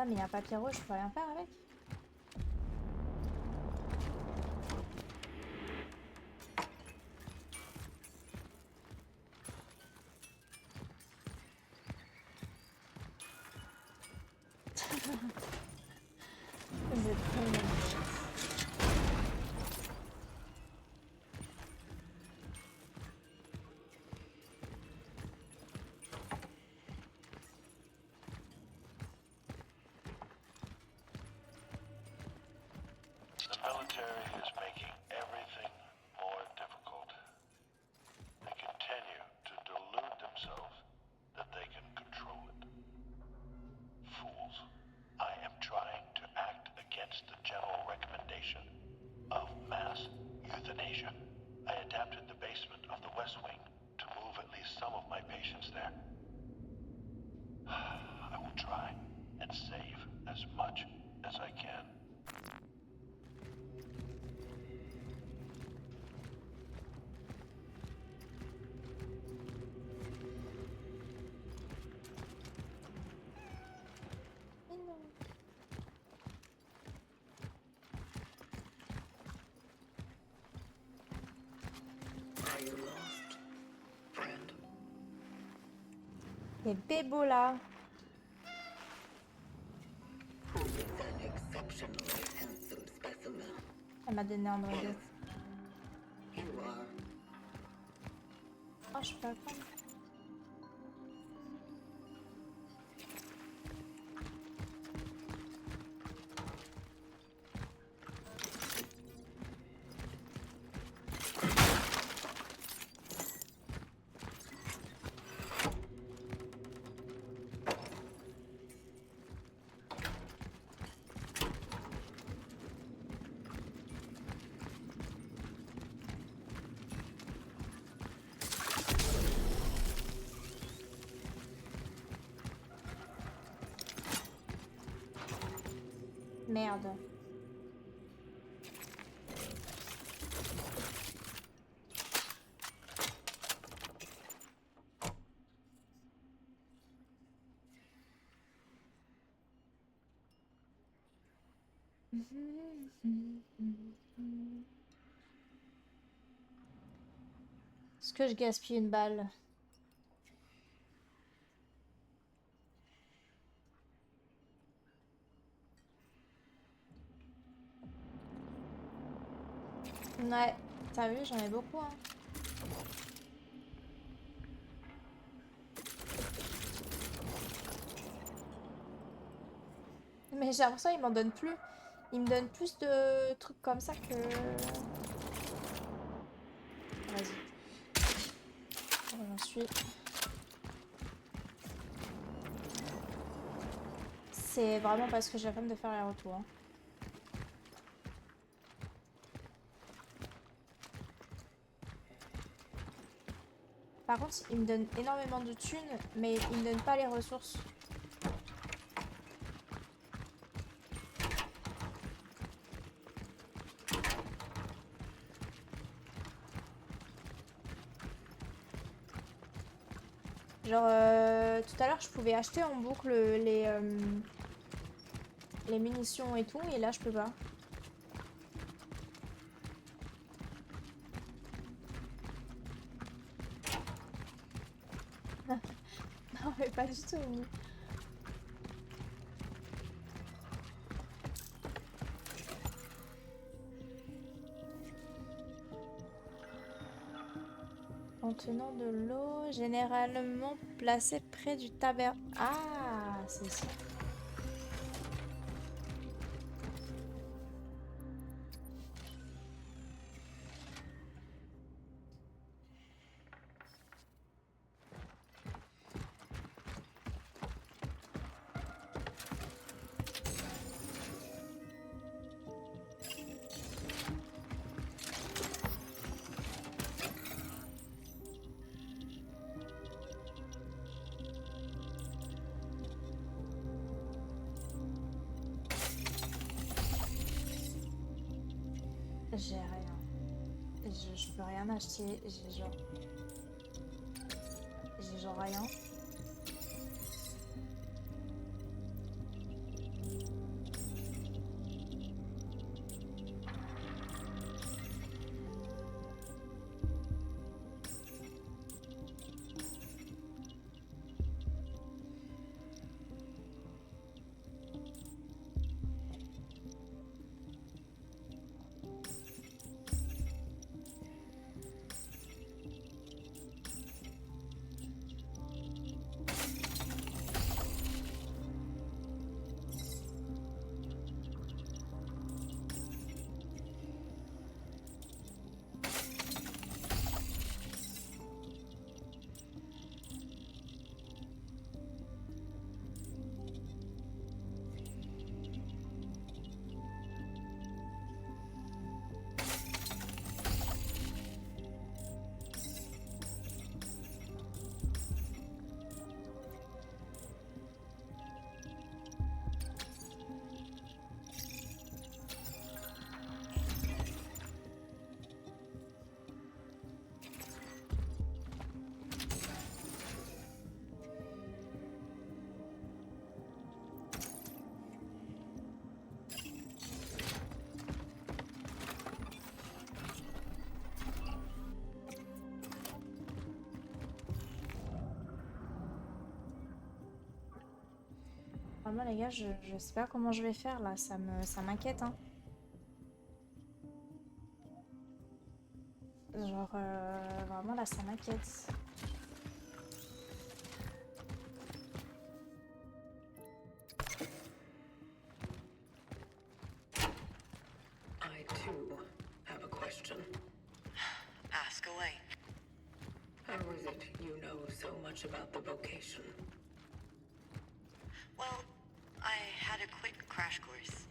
Ah, mais il y a un papier rouge, je peux rien faire avec. Vous êtes trop méchants. The military is making everything more difficult. They continue to delude themselves that they can control it. Fools. I am trying to act against the general recommendation of mass euthanasia. I adapted the basement of the West Wing to move at least some of my patients there. I will try and save as much as I can. Mais non. Are you lost, friend? Les bébos là. Who is an exceptionally handsome specimen? Elle m'a donné un droguette. You are. Oh, je peux pas le prendre. Merde. Est-ce que je gaspille une balle? Ouais, t'as vu, j'en ai beaucoup, hein. Mais j'ai l'impression qu'il m'en donne plus. Il me donne plus de trucs comme ça que... Vas-y. J'en suis. C'est vraiment parce que j'ai la de faire les retours. Hein. Par contre, il me donne énormément de thunes, mais il me donne pas les ressources. Genre, tout à l'heure, je pouvais acheter en boucle les munitions et tout, et là, je peux pas. Non, mais pas du tout. Contenant de l'eau, généralement placé près du tabernacle. Ah, c'est ça. J'ai rien. Je peux rien acheter. J'ai genre rien. Vraiment, les gars, je sais pas comment je vais faire là, ça m'inquiète, hein. Genre, vraiment là, ça m'inquiète. I too have a question. Ask away. How is it you know so much about the vocation? Well, I had a quick crash course.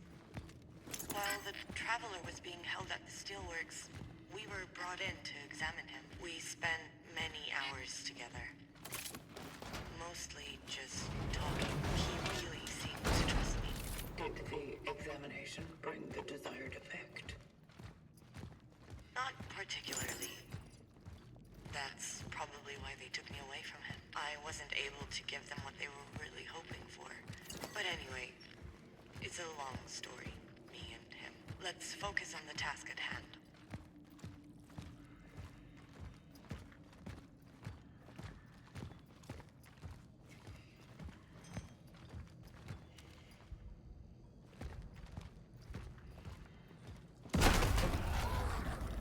While the Traveler was being held at the Steelworks, we were brought in to examine him. We spent many hours together. Mostly just talking. He really seemed to trust me. Did the examination bring the desired effect? Not particularly. That's probably why they took me away from him. I wasn't able to give them what they were really hoping for. But anyway, it's a long story, me and him. Let's focus on the task at hand.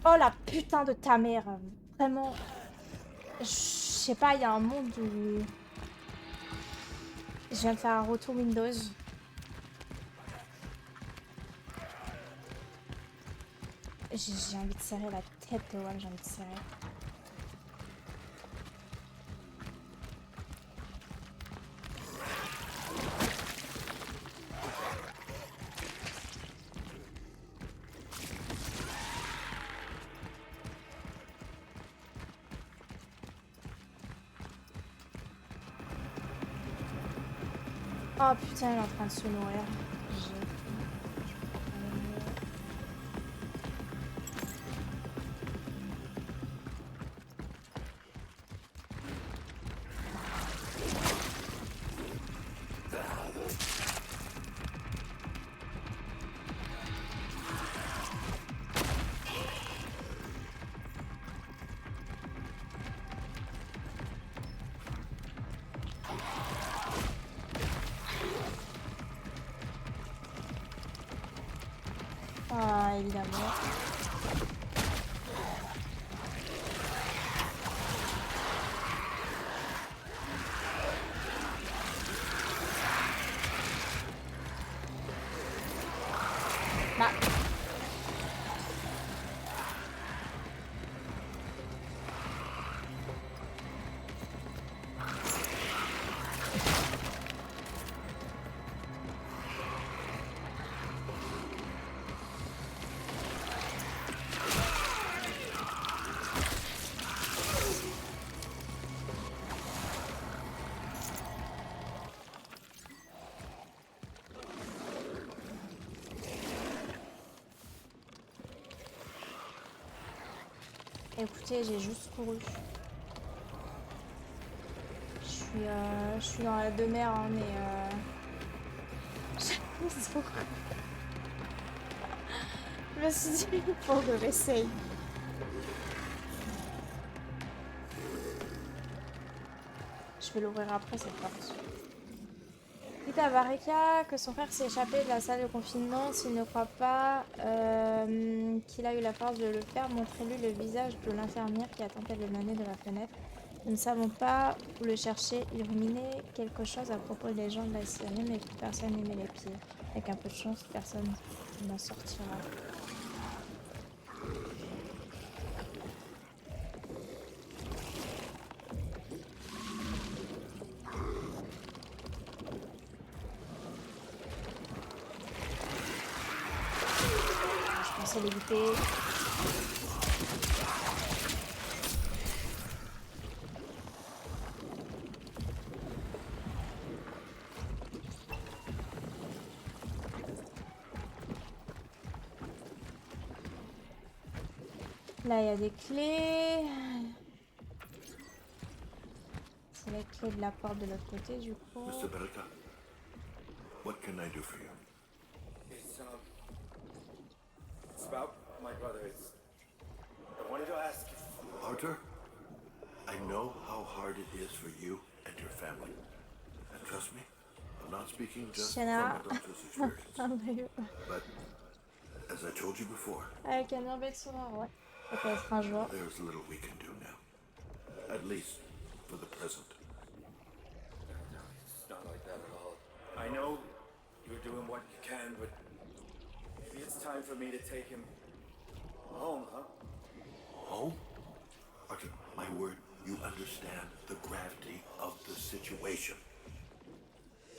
Oh la putain de ta mère, vraiment. Je sais pas, il y a un monde où je viens de faire un retour Windows. J'ai envie de serrer la tête de WAM, j'ai envie de serrer. Oh putain, elle est en train de se nourrir. Ah, évidemment. Bah. Écoutez, j'ai juste couru. Je suis dans la demeure, hein, mais je me suis dit, il faut que j'essaye. Je vais l'ouvrir après cette porte. Dites à Vareka que son frère s'est échappé de la salle de confinement. S'il ne croit pas qu'il a eu la force de le faire, montrez-lui le visage de l'infirmière qui a tenté de le mener de la fenêtre. Nous ne savons pas où le chercher. Il ruminait quelque chose à propos des gens de la Syrie, mais personne n'y met les pieds. Avec un peu de chance, personne n'en sortira. Je pensais l'éviter. Là, il y a des clés. C'est la clé de la porte de l'autre côté, du coup. Mr. Berta, what can I do for you? It's about my brother. I wanted to ask. Arthur, I know how hard it is for you and your family. And trust me, I'm not speaking just from Sienna. a doctor's experience, Avec but as I told you before, un urbex sonore, ouais. Ça peut être un jour. there's little we can do now. At least for the present. It's not like that at all. I know you're doing what you can, but maybe it's time for me to take him home, huh? Home? Arthur, my word, you understand the gravity of the situation.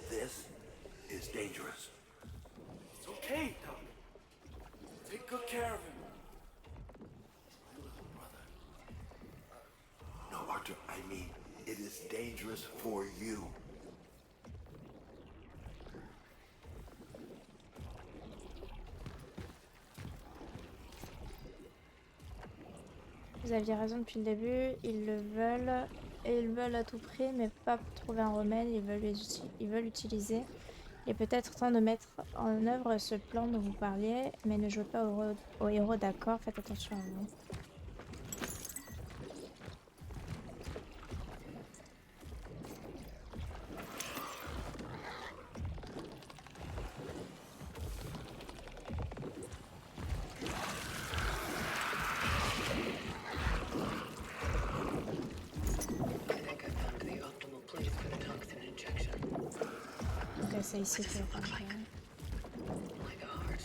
This is dangerous. It's okay, Doc. Take good care of him. My little brother. No, Arthur, I mean, it is dangerous for you. Vous aviez raison depuis le début, ils le veulent, et ils veulent à tout prix, mais pas pour trouver un remède, ils veulent utiliser. Il est peut-être temps de mettre en œuvre ce plan dont vous parliez, mais ne jouez pas au héros, d'accord, faites attention à vous. I think I found the optimal place for the toxin injection. Donc c'est ici que Like a heart.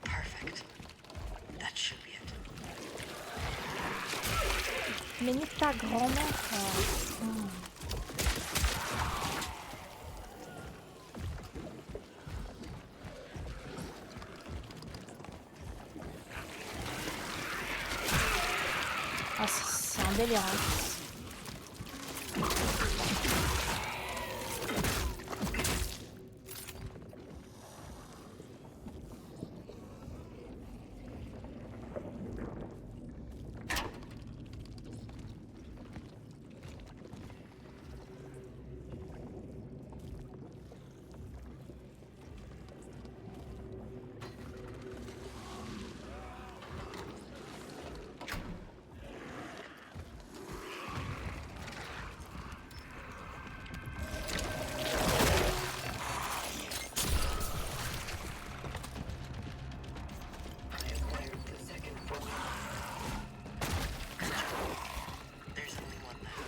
Perfect. That should be it. Mais nique ta grand-mère, quoi. Ah, c'est un délire, hein. I acquired the second form. There's only one left.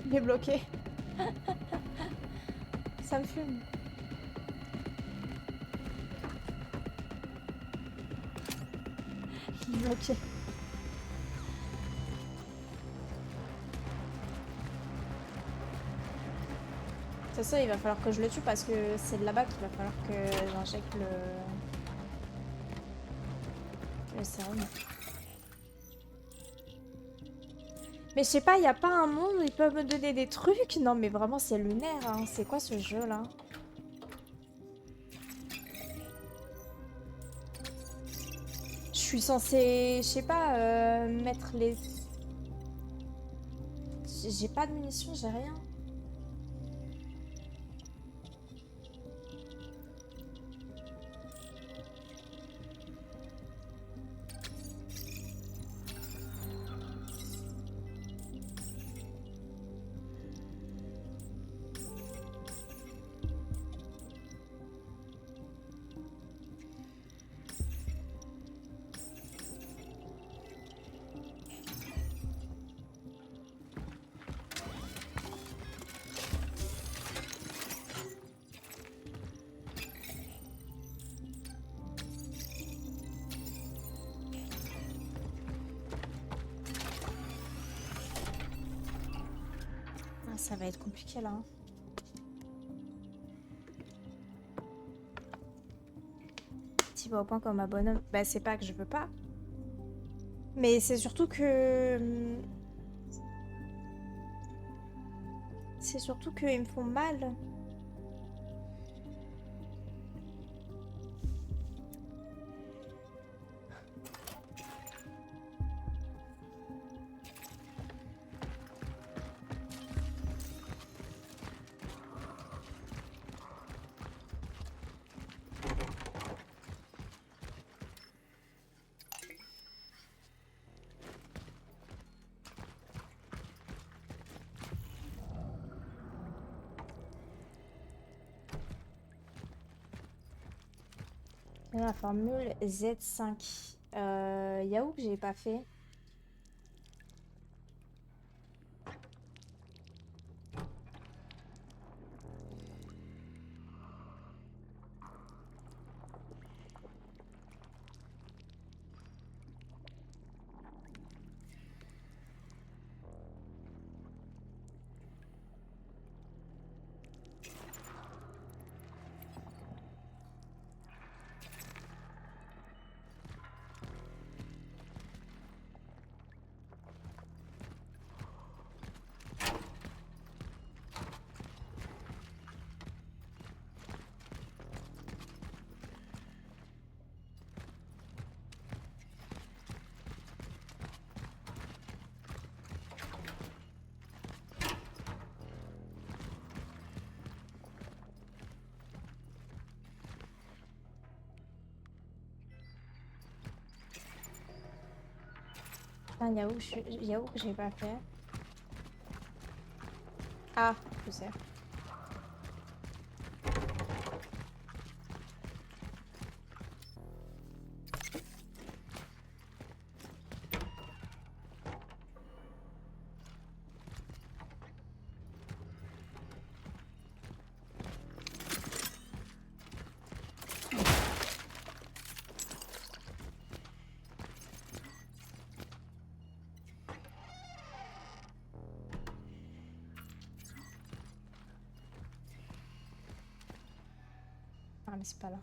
Il est bloqué. Ça me fume. Il est bloqué. C'est ça, il va falloir que je le tue parce que c'est de là-bas qu'il va falloir que j'injecte le sérum. Mais je sais pas, il y a pas un monde où ils peuvent me donner des trucs? Non mais vraiment c'est lunaire, hein. C'est quoi ce jeu là? Je suis censée, je sais pas, mettre les... J'ai pas de munitions, j'ai rien. Ah, ça va être compliqué là, hein. Tu vas au point comme un bonhomme. Bah c'est pas que je veux pas. Mais c'est surtout que... C'est surtout qu'ils me font mal. La formule Z5. Yahoo que j'ai pas fait. Putain, Yahoo que j'ai pas fait. Ah, je sais. Ah, mais c'est pas là.